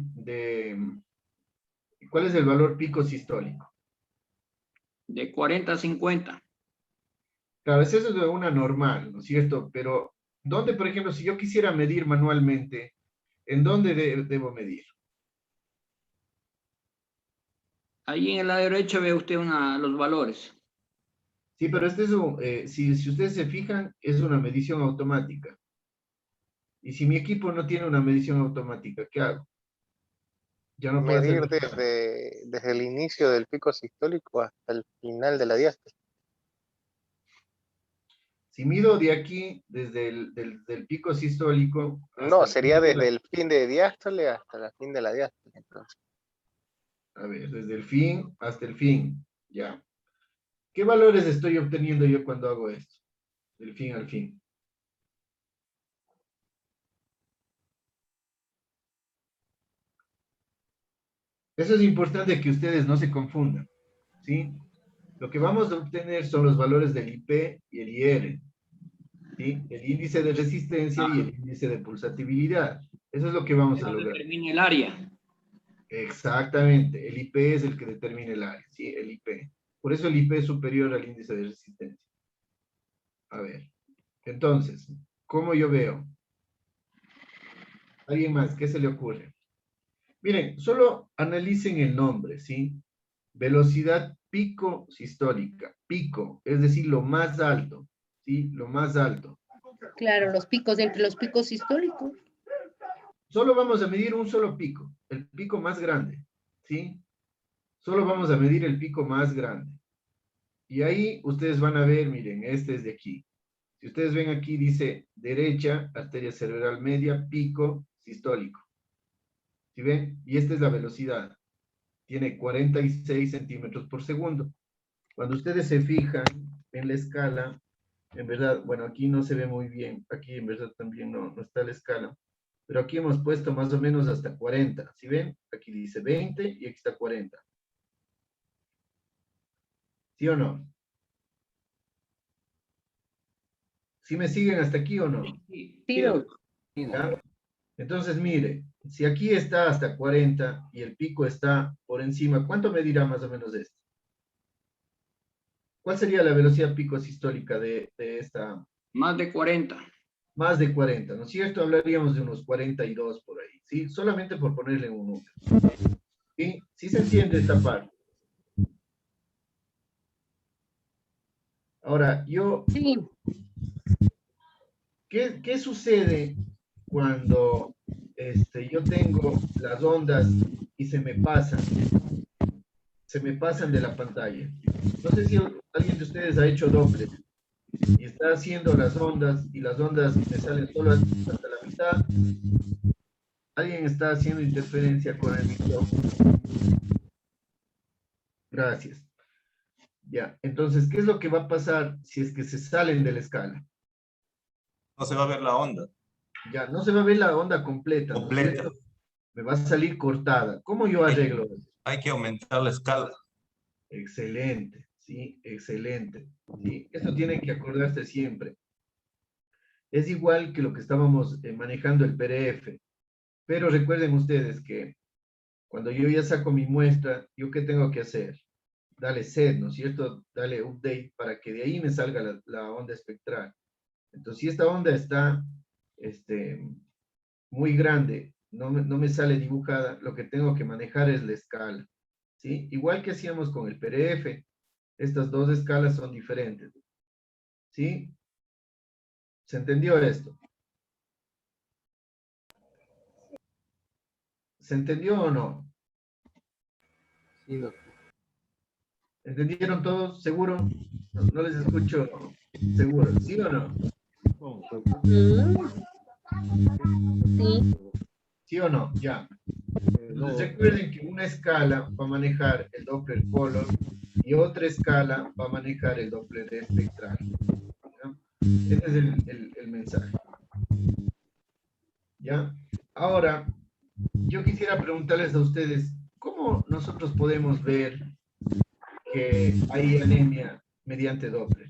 cuál es el valor pico sistólico? De 40 a 50. Claro, eso es de una normal, ¿no es cierto? Pero, ¿dónde, por ejemplo, si yo quisiera medir manualmente, ¿en dónde debo medir? Ahí en el lado derecho ve usted los valores. Sí, pero este es si ustedes se fijan, es una medición automática. Y si mi equipo no tiene una medición automática, ¿qué hago? Ya no puedo hacer Medir nada. desde el inicio del pico sistólico hasta el final de la diástole. Si mido de aquí, desde del pico sistólico, hasta No, el sería final de desde el fin de diástole hasta el fin de la diástole. Entonces, a ver, desde el fin hasta el fin, ya. ¿Qué valores estoy obteniendo yo cuando hago esto? Del fin al fin. Eso es importante que ustedes no se confundan, ¿sí? Lo que vamos a obtener son los valores del IP y el IR, ¿sí? El índice de resistencia y el índice de pulsatividad. Eso es lo que vamos a lograr. Determina el área. Exactamente. El IP es el que determina el área, ¿sí? El IP. Por eso el IP es superior al índice de resistencia. A ver. Entonces, ¿cómo yo veo? ¿Alguien más? ¿Qué se le ocurre? Miren, solo analicen el nombre, ¿sí? Velocidad pico sistólica. Pico, es decir, lo más alto, ¿sí? Lo más alto. Claro, los picos, entre los picos sistólicos. Solo vamos a medir un solo pico, el pico más grande, ¿sí? Solo vamos a medir el pico más grande. Y ahí ustedes van a ver, miren, este es de aquí. Si ustedes ven aquí, dice derecha, arteria cerebral media, pico sistólico. ¿Sí ven? Y esta es la velocidad. Tiene 46 centímetros por segundo. Cuando ustedes se fijan en la escala, en verdad, bueno, aquí no se ve muy bien. Aquí en verdad también no está la escala. Pero aquí hemos puesto más o menos hasta 40. ¿Sí ven? Aquí dice 20 y aquí está 40. ¿Sí o no? ¿Sí me siguen hasta aquí o no? Sí, ¿Ya? Entonces, mire, si aquí está hasta 40 y el pico está por encima, ¿cuánto medirá más o menos esto? ¿Cuál sería la velocidad pico sistólica de esta? Más de 40. Más de 40, ¿no es cierto? Hablaríamos de unos 42 por ahí, ¿sí? Solamente por ponerle un número. ¿Sí? ¿Sí se entiende esta parte? Ahora, Sí. ¿Qué sucede cuando yo tengo las ondas y se me pasan de la pantalla? No sé si alguien de ustedes ha hecho Doppler y está haciendo las ondas y las ondas me salen solo hasta la mitad. Alguien está haciendo interferencia con el micrófono. Gracias. Ya, entonces, ¿qué es lo que va a pasar si es que se salen de la escala? No se va a ver la onda. Ya, no se va a ver la onda completa. ¿No es cierto? Me va a salir cortada. ¿Cómo yo arreglo eso? Hay que aumentar la escala. Excelente, sí, excelente. ¿Sí? Eso tienen que acordarse siempre. Es igual que lo que estábamos manejando el PDF. Pero recuerden ustedes que cuando yo ya saco mi muestra, ¿yo qué tengo que hacer? Dale set, ¿no es cierto? Dale update para que de ahí me salga la onda espectral. Entonces, si esta onda está muy grande, no me sale dibujada, lo que tengo que manejar es la escala. ¿Sí? Igual que hacíamos con el PDF, estas dos escalas son diferentes. ¿Sí? ¿Se entendió esto? ¿Se entendió o no? Sí, doctor. ¿Entendieron todos? ¿Seguro? No les escucho seguro. ¿Sí o no? Sí. ¿Sí o no? Ya. Entonces recuerden que una escala va a manejar el Doppler color y otra escala va a manejar el Doppler espectral. ¿Ya? Ese es el mensaje. ¿Ya? Ahora, yo quisiera preguntarles a ustedes, ¿cómo nosotros podemos ver que hay anemia mediante Doppler?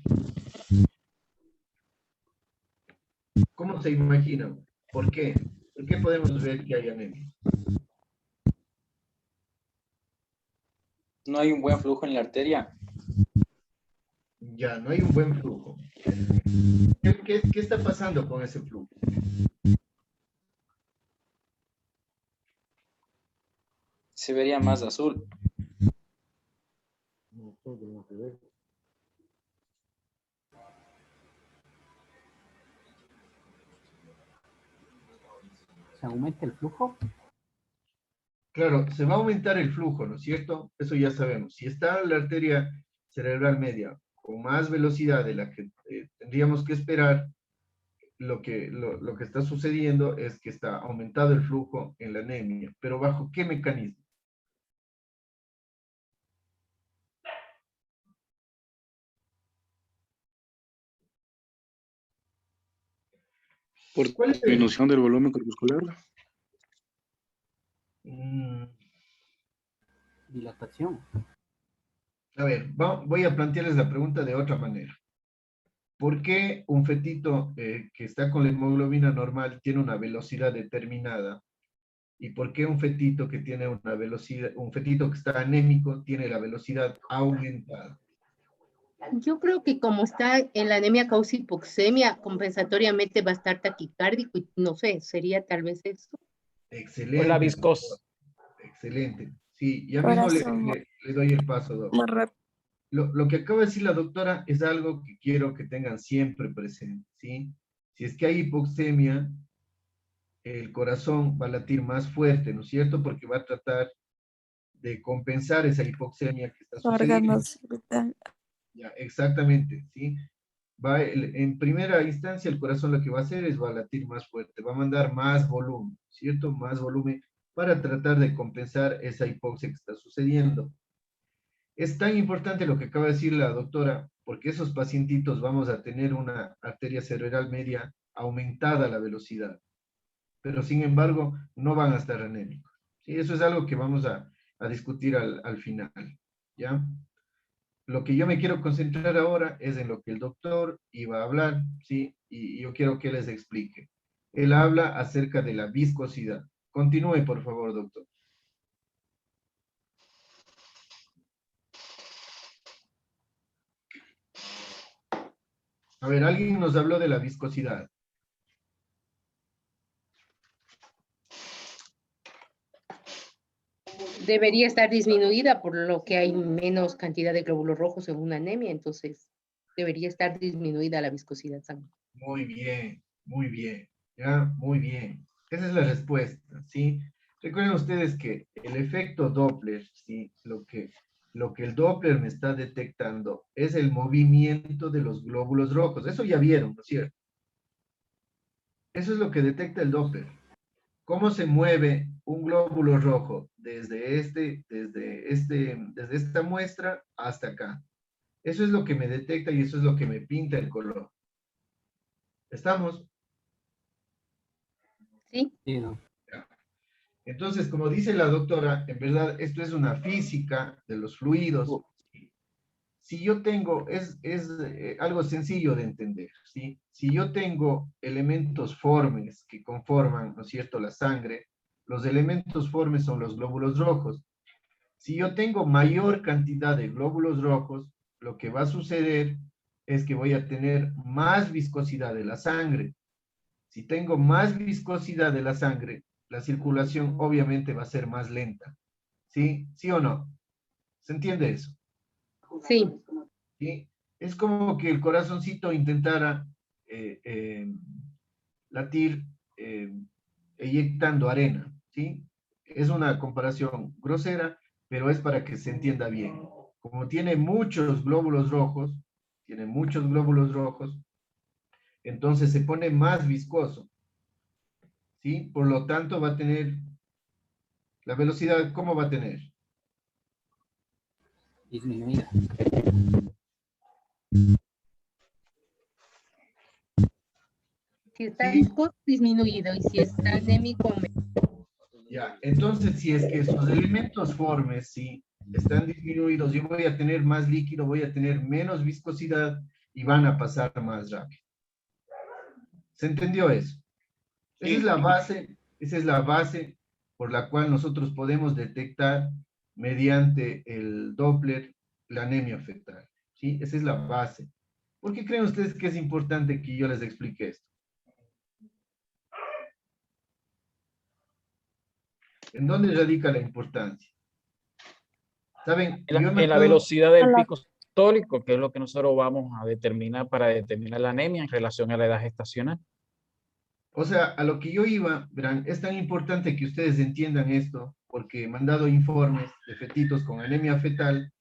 ¿Cómo se imaginan? ¿Por qué? ¿Por qué podemos ver que hay anemia? No hay un buen flujo en la arteria. Ya, no hay un buen flujo. ¿Qué está pasando con ese flujo? Se vería más azul. ¿Se aumenta el flujo? Claro, se va a aumentar el flujo, ¿no es cierto? Eso ya sabemos. Si está la arteria cerebral media con más velocidad de la que tendríamos que esperar, lo que está sucediendo es que está aumentado el flujo en la anemia. ¿Pero bajo qué mecanismo? Por ¿Cuál es disminución del volumen corpuscular. Dilatación. A ver, voy a plantearles la pregunta de otra manera. ¿Por qué un fetito que está con la hemoglobina normal tiene una velocidad determinada? ¿Y por qué un fetito que tiene una velocidad, un fetito que está anémico tiene la velocidad aumentada? Yo creo que como está en la anemia causa hipoxemia, compensatoriamente va a estar taquicárdico y no sé, sería tal vez eso. Excelente. Hola, viscos. Excelente. Sí, ya mismo le doy el paso, doctor. Lo que acaba de decir la doctora es algo que quiero que tengan siempre presente, ¿sí? Si es que hay hipoxemia, el corazón va a latir más fuerte, ¿no es cierto? Porque va a tratar de compensar esa hipoxemia que está sucediendo. Órganos vitales. Ya, exactamente, ¿sí? En primera instancia, el corazón lo que va a hacer es va a latir más fuerte, va a mandar más volumen, ¿cierto? Más volumen para tratar de compensar esa hipoxia que está sucediendo. Es tan importante lo que acaba de decir la doctora, porque esos pacientitos vamos a tener una arteria cerebral media aumentada la velocidad, pero sin embargo no van a estar anémicos. ¿Sí? Eso es algo que vamos a discutir al final, ¿ya? Lo que yo me quiero concentrar ahora es en lo que el doctor iba a hablar, ¿sí? Y yo quiero que les explique. Él habla acerca de la viscosidad. Continúe, por favor, doctor. A ver, alguien nos habló de la viscosidad. Debería estar disminuida por lo que hay menos cantidad de glóbulos rojos en una anemia, entonces debería estar disminuida la viscosidad sanguínea. Muy bien, ya, muy bien. Esa es la respuesta, ¿sí? Recuerden ustedes que el efecto Doppler, ¿sí? Lo que el Doppler me está detectando es el movimiento de los glóbulos rojos. Eso ya vieron, ¿no es cierto? Eso es lo que detecta el Doppler. ¿Cómo se mueve un glóbulo rojo desde esta muestra hasta acá? Eso es lo que me detecta y eso es lo que me pinta el color. ¿Estamos? Sí. Sí, ¿no? Entonces, como dice la doctora, en verdad esto es una física de los fluidos. Si yo tengo, es algo sencillo de entender, ¿sí? Si yo tengo elementos formes que conforman, ¿no es cierto?, la sangre, los elementos formes son los glóbulos rojos. Si yo tengo mayor cantidad de glóbulos rojos, lo que va a suceder es que voy a tener más viscosidad de la sangre. Si tengo más viscosidad de la sangre, la circulación obviamente va a ser más lenta. ¿Sí? ¿Sí o no? ¿Se entiende eso? Sí. ¿Sí? Es como que el corazoncito intentara latir eyectando arena. ¿Sí? Es una comparación grosera, pero es para que se entienda bien. Como tiene muchos glóbulos rojos, entonces se pone más viscoso. ¿Sí? Por lo tanto, va a tener la velocidad, ¿cómo va a tener? Disminuida. Si está viscoso, disminuido, y si está anémico, ya, entonces si es que esos elementos formes, ¿sí?, están disminuidos, yo voy a tener más líquido, voy a tener menos viscosidad y van a pasar más rápido. ¿Se entendió eso? Esa es la base Esa es la base por la cual nosotros podemos detectar mediante el Doppler la anemia fetal, ¿sí? Esa es la base. ¿Por qué creen ustedes que es importante que yo les explique esto? ¿En dónde radica la importancia? ¿Saben? Yo he En la marcado... velocidad del pico sistólico, que es lo que nosotros vamos a determinar para determinar la anemia en relación a la edad gestacional. O sea, a lo que yo iba, verán, es tan importante que ustedes entiendan esto, porque me han dado informes de fetitos con anemia fetal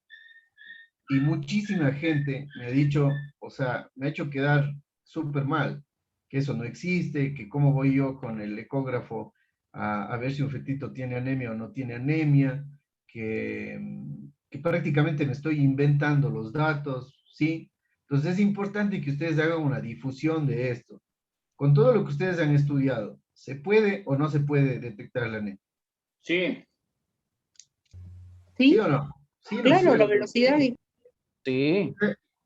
y muchísima gente me ha dicho, o sea, me ha hecho quedar súper mal, que eso no existe, que cómo voy yo con el ecógrafo a ver si un fetito tiene anemia o no tiene anemia, que prácticamente me estoy inventando los datos, ¿sí? Entonces es importante que ustedes hagan una difusión de esto. Con todo lo que ustedes han estudiado, ¿se puede o no se puede detectar la anemia? Sí. ¿Sí o no? ¿Sí o no es Claro, la cierto? velocidad. Sí.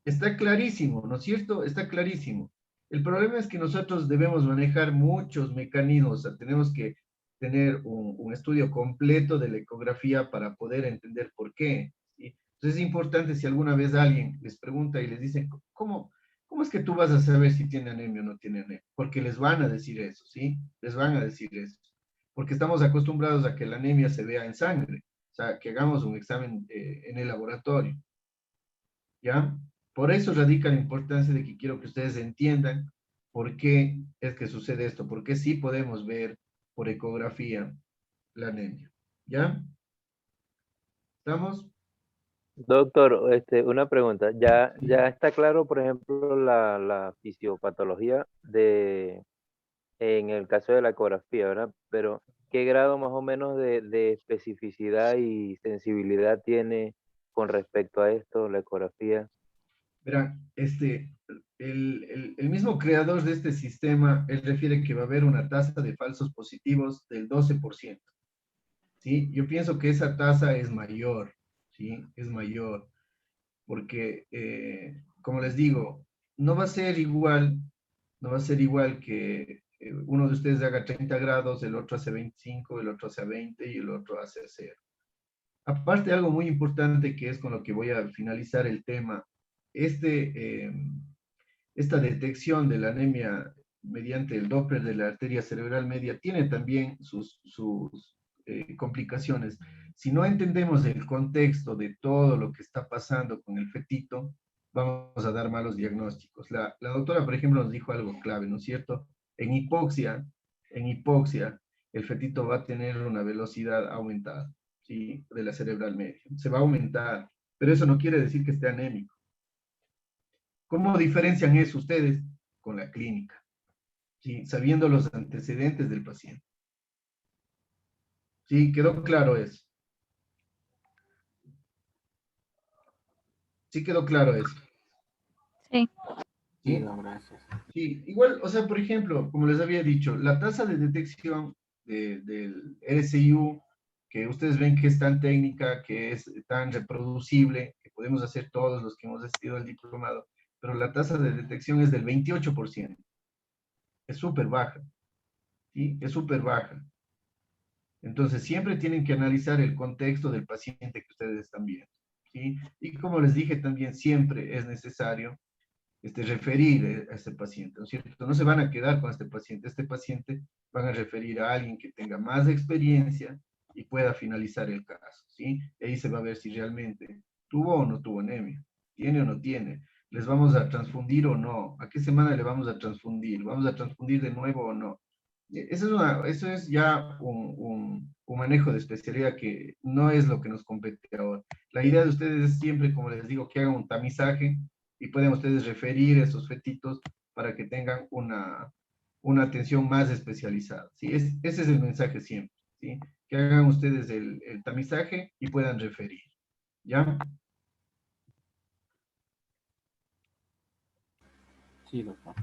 Está clarísimo, ¿no es cierto? Está clarísimo. El problema es que nosotros debemos manejar muchos mecanismos, o sea, tenemos que tener un estudio completo de la ecografía para poder entender por qué, ¿sí? Entonces es importante si alguna vez alguien les pregunta y les dice, ¿cómo es que tú vas a saber si tiene anemia o no tiene anemia? Porque les van a decir eso, ¿sí? Les van a decir eso. Porque estamos acostumbrados a que la anemia se vea en sangre, o sea, que hagamos un examen en el laboratorio, ¿ya? Por eso radica la importancia de que quiero que ustedes entiendan por qué es que sucede esto, por qué sí podemos ver por ecografía la anemia, ¿ya? ¿Estamos? Doctor, una pregunta. Ya está claro, por ejemplo, la fisiopatología en el caso de la ecografía, ¿verdad? Pero, ¿qué grado más o menos de especificidad y sensibilidad tiene con respecto a esto, la ecografía? Verán, el mismo creador de este sistema, él refiere que va a haber una tasa de falsos positivos del 12%, ¿sí? Yo pienso que esa tasa es mayor, ¿sí? Es mayor, porque, como les digo, no va a ser igual, no va a ser igual que uno de ustedes haga 30 grados, el otro hace 25, el otro hace 20 y el otro hace 0. Aparte, algo muy importante que es con lo que voy a finalizar el tema, esta detección de la anemia mediante el Doppler de la arteria cerebral media tiene también sus complicaciones. Si no entendemos el contexto de todo lo que está pasando con el fetito, vamos a dar malos diagnósticos. La doctora, por ejemplo, nos dijo algo clave, ¿no es cierto? En hipoxia, el fetito va a tener una velocidad aumentada, ¿sí? De la cerebral media. Se va a aumentar, pero eso no quiere decir que esté anémico. ¿Cómo diferencian eso ustedes? Con la clínica, ¿sí? Sabiendo los antecedentes del paciente. ¿Sí? ¿Quedó claro eso? ¿Sí quedó claro eso? Sí. Sí, no, gracias. Sí, igual, o sea, por ejemplo, como les había dicho, la tasa de detección del RSIU, que ustedes ven que es tan técnica, que es tan reproducible, que podemos hacer todos los que hemos estudiado el diplomado, pero la tasa de detección es del 28%. Es súper baja, ¿sí? Es súper baja. Entonces, siempre tienen que analizar el contexto del paciente que ustedes están viendo, ¿sí? Y como les dije también, siempre es necesario referir a este paciente, ¿no es cierto? No se van a quedar con este paciente van a referir a alguien que tenga más experiencia y pueda finalizar el caso, ¿sí? Y ahí se va a ver si realmente tuvo o no tuvo anemia, tiene o no tiene, les vamos a transfundir o no, a qué semana le vamos a transfundir, vamos a transfundir de nuevo o no. Eso es ya un manejo de especialidad que no es lo que nos compete ahora. La idea de ustedes es siempre, como les digo, que hagan un tamizaje y pueden ustedes referir esos fetitos para que tengan una atención más especializada, ¿sí? Ese es el mensaje siempre, ¿sí? Que hagan ustedes el tamizaje y puedan referir, ¿ya? Sí, doctor.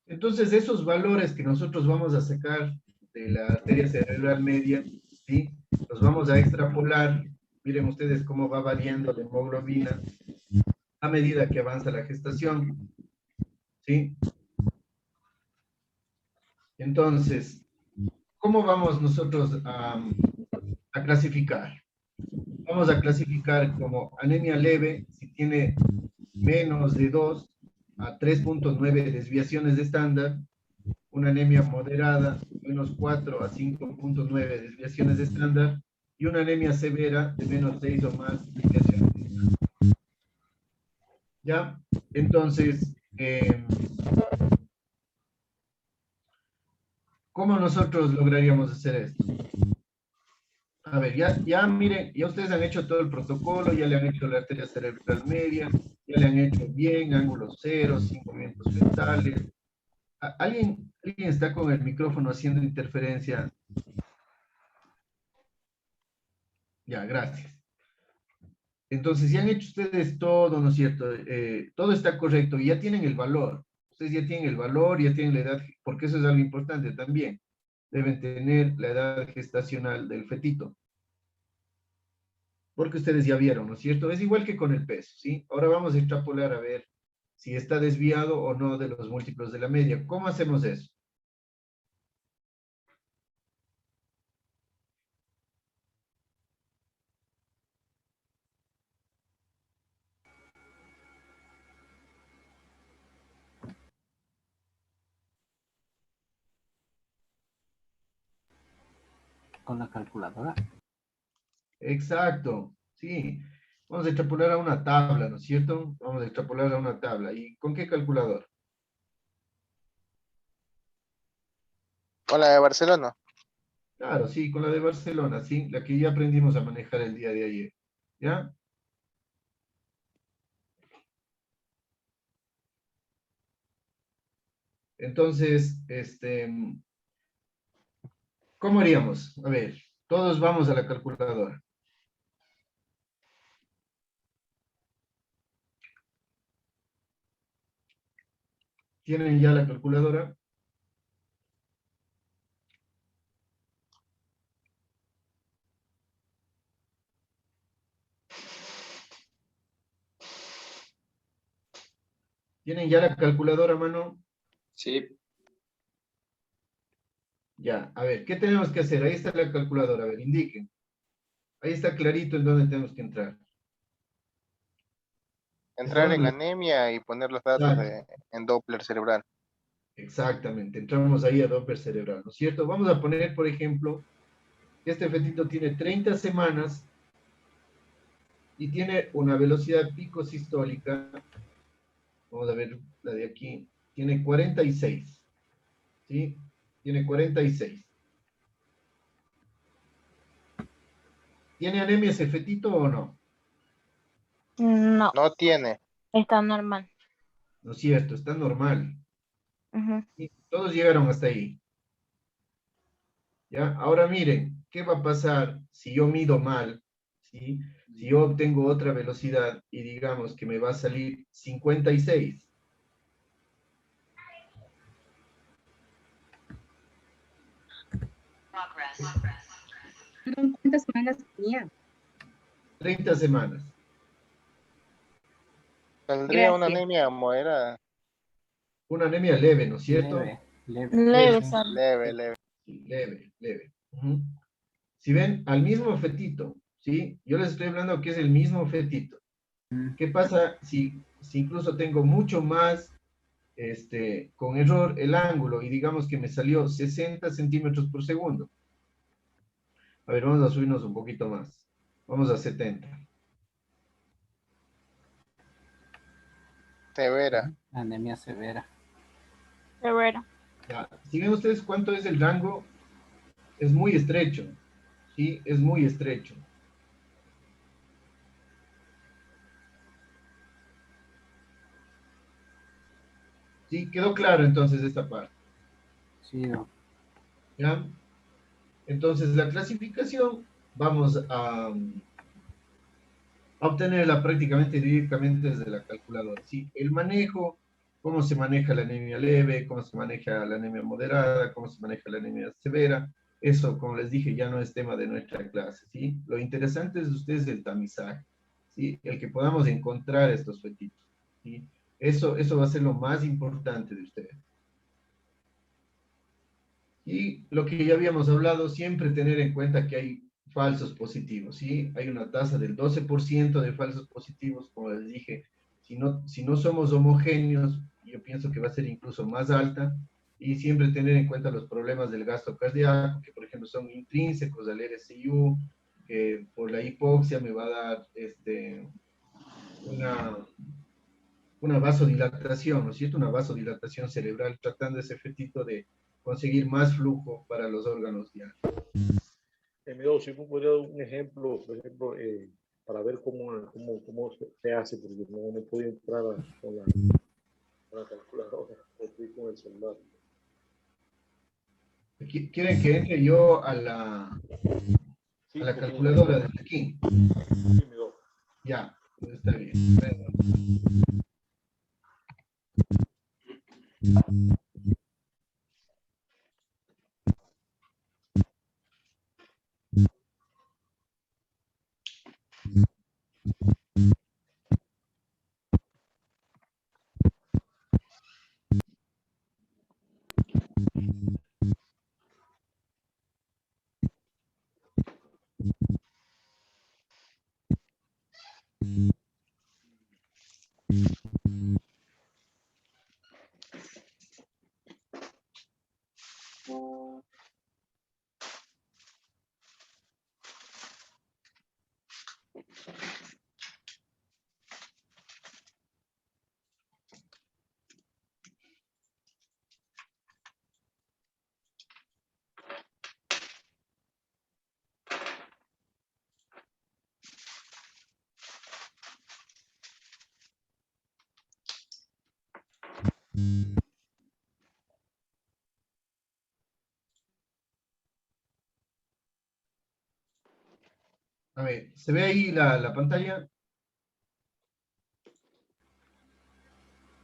Entonces, esos valores que nosotros vamos a sacar de la arteria cerebral media, ¿sí? Los vamos a extrapolar miren ustedes cómo va variando la hemoglobina a medida que avanza la gestación, ¿sí? Entonces, ¿cómo vamos nosotros a clasificar? Vamos a clasificar como anemia leve si tiene menos de 2 a 3.9 desviaciones de estándar, una anemia moderada, menos 4 a 5.9 desviaciones de estándar, y una anemia severa de menos 6 o más desviaciones de estándar. ¿Ya? Entonces, ¿cómo nosotros lograríamos hacer esto? A ver, ya miren, ya ustedes han hecho todo el protocolo, ya le han hecho la arteria cerebral media, ya le han hecho bien, ángulos ceros, 5 movimientos frontales. ¿Alguien está con el micrófono haciendo interferencia? Ya, gracias. Entonces, ya han hecho ustedes todo, ¿no es cierto? Todo está correcto y ya tienen el valor. Ustedes ya tienen el valor, ya tienen la edad, porque eso es algo importante también. Deben tener la edad gestacional del fetito. Porque ustedes ya vieron, ¿no es cierto? Es igual que con el peso, ¿sí? Ahora vamos a extrapolar a ver si está desviado o no de los múltiplos de la media. ¿Cómo hacemos eso? Con la calculadora. Exacto, sí. Vamos a extrapolar a una tabla, ¿no es cierto? Vamos a extrapolar a una tabla. ¿Y con qué calculador? Con la de Barcelona. Claro, sí, con la de Barcelona, sí, la que ya aprendimos a manejar el día de ayer. ¿Ya? Entonces, ¿cómo haríamos? A ver, todos vamos a la calculadora. ¿Tienen ya la calculadora? ¿Tienen ya la calculadora, mano? Sí. Ya, a ver, ¿qué tenemos que hacer? Ahí está la calculadora, a ver, indiquen. Ahí está clarito en dónde tenemos que entrar. Entrar en anemia y poner los datos en Doppler cerebral. Exactamente, entramos ahí a Doppler cerebral, ¿no es cierto? Vamos a poner, por ejemplo, que este fetito tiene 30 semanas y tiene una velocidad pico sistólica, vamos a ver la de aquí, tiene 46, ¿sí? Tiene 46. ¿Tiene anemia ese fetito o no? No. No tiene. Está normal. No es cierto, está normal. Ujú. ¿Sí? Todos llegaron hasta ahí. ¿Ya? Ahora miren, ¿qué va a pasar si yo mido mal? ¿Sí? Si yo obtengo otra velocidad y digamos que me va a salir 56. ¿Cuántas semanas tenía? 30 semanas. Tendría una Gracias. anemia moderada. Una anemia leve, ¿no es cierto? Leve, Sam. Leve. Sí, leve. Ujú. Si ven, al mismo fetito, ¿sí? Yo les estoy hablando que es el mismo fetito. ¿Qué pasa si incluso tengo mucho más, con error el ángulo y digamos que me salió 60 centímetros por segundo? A ver, vamos a subirnos un poquito más. Vamos a 70. Severa. Anemia severa. Severa. Ya. Si ven ustedes cuánto es el rango, es muy estrecho. ¿Sí? Es muy estrecho. ¿Sí? ¿Quedó claro entonces esta parte? Sí, no. ¿Ya? Entonces la clasificación vamos a obtenerla prácticamente directamente desde la calculadora. ¿Sí? El manejo, cómo se maneja la anemia leve, cómo se maneja la anemia moderada, cómo se maneja la anemia severa, eso, como les dije, ya no es tema de nuestra clase, ¿sí? Lo interesante es ustedes el tamizaje, ¿sí? El que podamos encontrar estos fetitos, ¿sí? Eso va a ser lo más importante de ustedes. Y lo que ya habíamos hablado, siempre tener en cuenta que hay falsos positivos, ¿sí? Hay una tasa del 12% de falsos positivos, como les dije. Si no somos homogéneos, yo pienso que va a ser incluso más alta. Y siempre tener en cuenta los problemas del gasto cardíaco, que por ejemplo son intrínsecos al RSIU, que por la hipoxia me va a dar una vasodilatación, ¿no es cierto? Una vasodilatación cerebral, tratando ese fetito de conseguir más flujo para los órganos diarios. Emido, si me podría dar un ejemplo, por ejemplo, para ver cómo se hace, porque no puedo entrar con la calculadora, estoy con el celular. ¿Quieren que entre yo a la calculadora desde aquí? Sí, Emido. Ya, está bien. A ver, ¿se ve ahí la pantalla?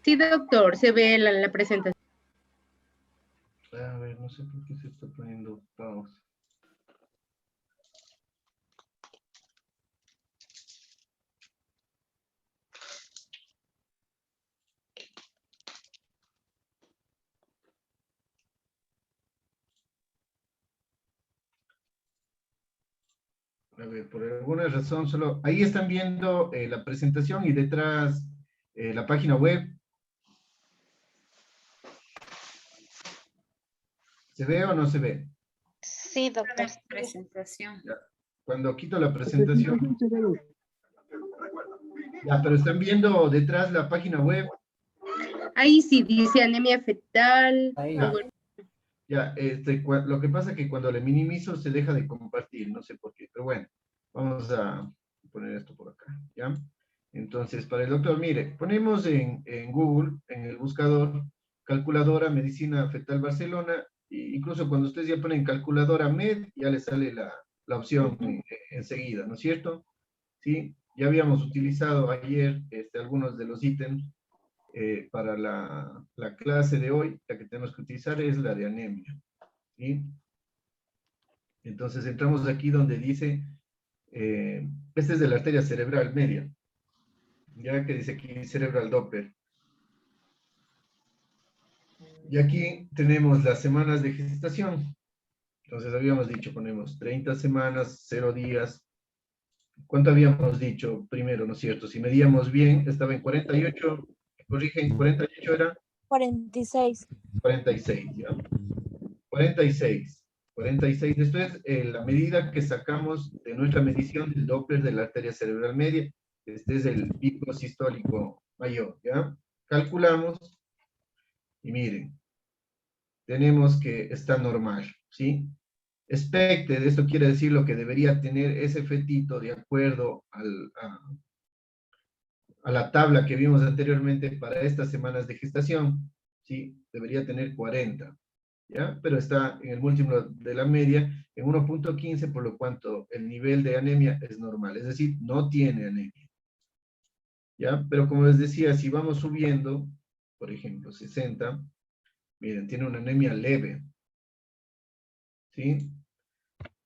Sí, doctor, se ve la presentación. A ver, no sé por qué se está poniendo pausa. A ver, por alguna razón solo... Ahí están viendo la presentación y detrás la página web. ¿Se ve o no se ve? Sí, doctor. Presentación. Ya. Cuando quito la presentación... Ya, pero están viendo detrás la página web. Ahí sí dice anemia fetal. Ya, lo que pasa es que cuando le minimizo se deja de compartir, no sé por qué, pero bueno, vamos a poner esto por acá, ¿ya? Entonces, para el doctor, mire, ponemos en Google, en el buscador, calculadora medicina fetal Barcelona, e incluso cuando ustedes ya ponen calculadora med, ya le sale la opción enseguida, ¿no es cierto? ¿Sí? Ya habíamos utilizado ayer algunos de los ítems para la clase de hoy. La que tenemos que utilizar es la de anemia, ¿sí? Entonces entramos aquí donde dice, esta es de la arteria cerebral media, ya que dice aquí cerebral Doppler. Y aquí tenemos las semanas de gestación. Entonces habíamos dicho, ponemos 30 semanas, 0 días. ¿Cuánto habíamos dicho primero, no es cierto? Si medíamos bien, estaba en 48, corrigen, 48 era 46. 46, ¿ya? 46. 46. Esto es la medida que sacamos de nuestra medición del Doppler de la arteria cerebral media. Este es el pico sistólico mayor, ¿ya? Calculamos y miren, tenemos que está normal, ¿sí? Expected, esto quiere decir lo que debería tener ese fetito de acuerdo a la tabla que vimos anteriormente para estas semanas de gestación, ¿sí? Debería tener 40, ¿ya? Pero está en el múltiplo de la media en 1.15, por lo cuanto el nivel de anemia es normal, es decir, no tiene anemia, ¿ya? Pero como les decía, si vamos subiendo, por ejemplo, 60, miren, tiene una anemia leve, ¿sí?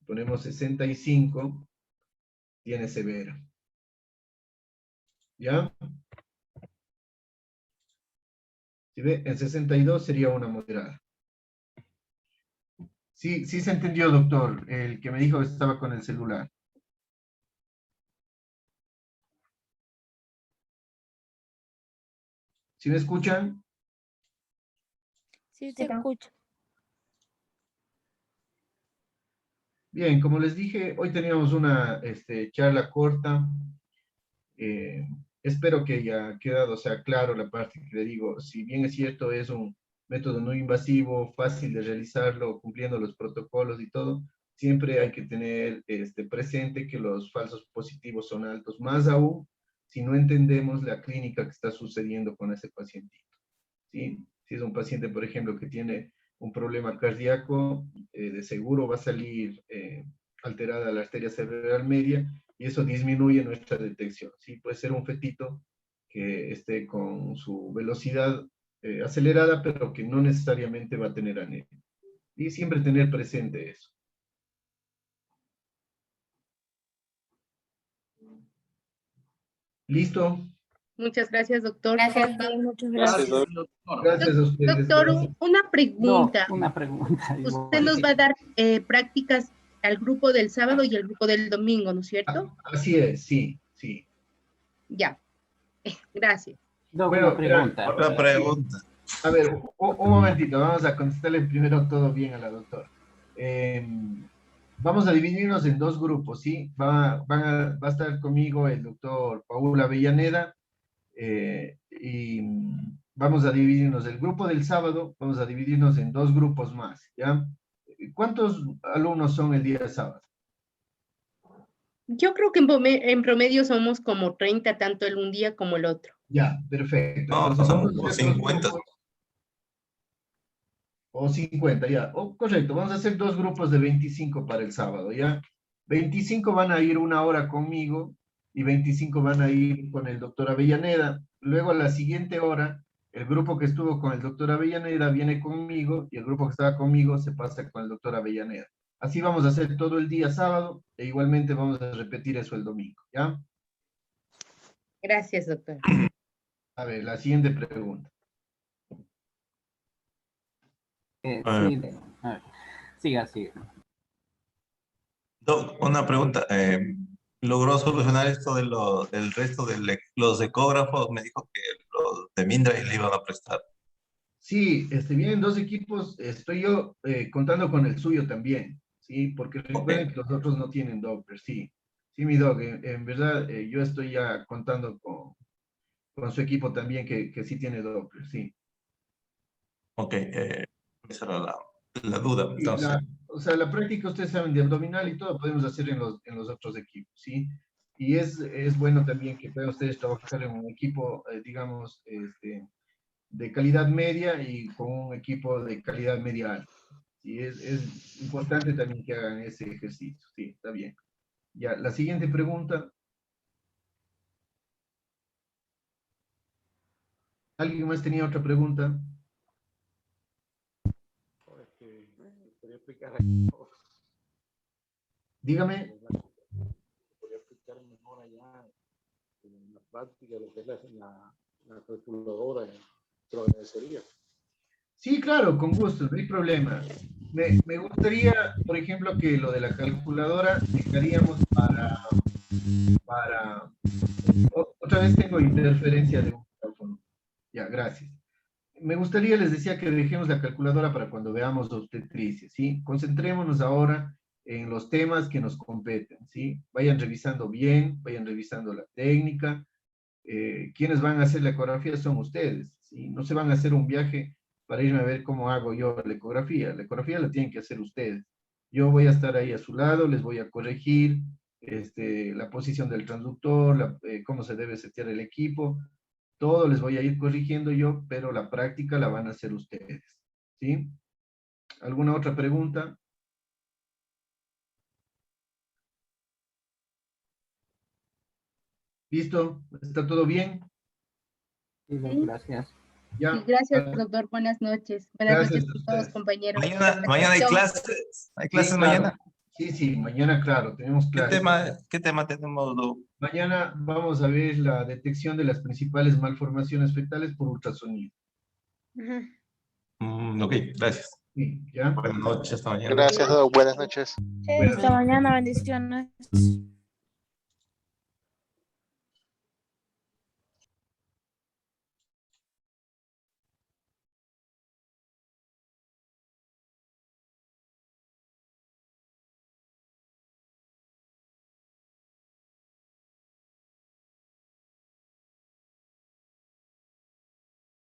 ponemos 65, tiene severa. ¿Ya? ¿Sí ve? En 62 sería una moderada. Sí, sí se entendió, doctor, el que me dijo que estaba con el celular. ¿Sí me escuchan? Sí, se escucha. Bien, como les dije, hoy teníamos una charla corta. Espero que haya quedado, o sea, claro la parte que le digo. Si bien es cierto, es un método no invasivo, fácil de realizarlo, cumpliendo los protocolos y todo, siempre hay que tener presente que los falsos positivos son altos, más aún si no entendemos la clínica que está sucediendo con ese pacientito. ¿Sí? Si es un paciente, por ejemplo, que tiene un problema cardíaco, de seguro va a salir alterada la arteria cerebral media y eso disminuye nuestra detección. ¿Sí? Puede ser un fetito que esté con su velocidad acelerada, pero que no necesariamente va a tener anemia. Y siempre tener presente eso. ¿Listo? Muchas gracias, doctor. Gracias. Muchas Gracias, gracias. doctor. Gracias a ustedes. Doctor, Gracias. una pregunta. No, una pregunta. Usted nos va a dar prácticas al grupo del sábado y al grupo del domingo, ¿no es cierto? Así es, sí, sí. Ya. Gracias. No, Bueno, una pregunta. Otra pregunta. A ver, un momentito, vamos a contestarle primero todo bien a la doctora. Vamos a dividirnos en dos grupos, ¿sí? Va a estar conmigo el doctor Paul Avellaneda y vamos a dividirnos del grupo del sábado, vamos a dividirnos en dos grupos más, ¿ya? ¿Cuántos alumnos son el día de sábado? Yo creo que en promedio somos como 30, tanto el un día como el otro. Ya, perfecto. No, Entonces, son vamos a como hacer dos 50. grupos. O 50, ya. Correcto, vamos a hacer dos grupos de 25 para el sábado, ¿ya? 25 van a ir una hora conmigo y 25 van a ir con el doctor Avellaneda. Luego a la siguiente hora, el grupo que estuvo con el doctor Avellaneda viene conmigo y el grupo que estaba conmigo se pasa con el doctor Avellaneda. Así vamos a hacer todo el día sábado e igualmente vamos a repetir eso el domingo, ¿ya? Gracias, doctor. A ver, la siguiente pregunta. Sí, a ver, siga. Doc, una pregunta. ¿Logró solucionar esto del resto de los ecógrafos? Me dijo que los de Mindra le iban a prestar. Sí, vienen dos equipos, estoy yo contando con el suyo también, ¿sí? Porque recuerden que los otros no tienen Doppler, sí. Sí, mi Doc, en verdad yo estoy ya contando con su equipo también que sí tiene Doppler, sí. Ok, esa era la duda. Y Entonces, o sea, la práctica ustedes saben de abdominal y todo podemos hacer en los otros equipos, ¿sí? Y es bueno también que puedan ustedes trabajar en un equipo, digamos, de calidad media y con un equipo de calidad media alta. Y es importante también que hagan ese ejercicio. Sí, está bien. Ya, la siguiente pregunta. ¿Alguien más tenía otra pregunta? Quería explicar Dígame. podría explicar mejor allá en la práctica lo que es la calculadora, te lo agradecería. Sí, claro, con gusto, no hay problema. Me gustaría, por ejemplo, que lo de la calculadora dejaríamos otra vez tengo interferencia de un micrófono. Ya, gracias. Me gustaría, les decía, que dejemos la calculadora para cuando veamos obstetricia, ¿sí? Concentrémonos ahora en los temas que nos competen, ¿sí? Vayan revisando bien, vayan revisando la técnica. Quienes van a hacer la ecografía son ustedes, ¿sí? No se van a hacer un viaje para irme a ver cómo hago yo la ecografía la tienen que hacer ustedes. Yo voy a estar ahí a su lado, les voy a corregir la posición del transductor, cómo se debe setear el equipo, todo les voy a ir corrigiendo yo, pero la práctica la van a hacer ustedes, ¿sí? ¿Alguna otra pregunta? ¿Listo? ¿Está todo bien? Sí, gracias. Ya. Sí, gracias, doctor. Buenas noches. Buenas Gracias noches a a todos, ustedes. compañeros. mañana hay clases. ¿Hay clases Sí, claro. mañana? Sí, sí, mañana, claro, tenemos claro. ¿Qué tema tenemos, Doc? Mañana vamos a ver la detección de las principales malformaciones fetales por ultrasonido. Ok, gracias. Sí, ¿ya? Buenas noches, hasta mañana. Gracias, Doc. Buenas noches. Hasta mañana, bendiciones.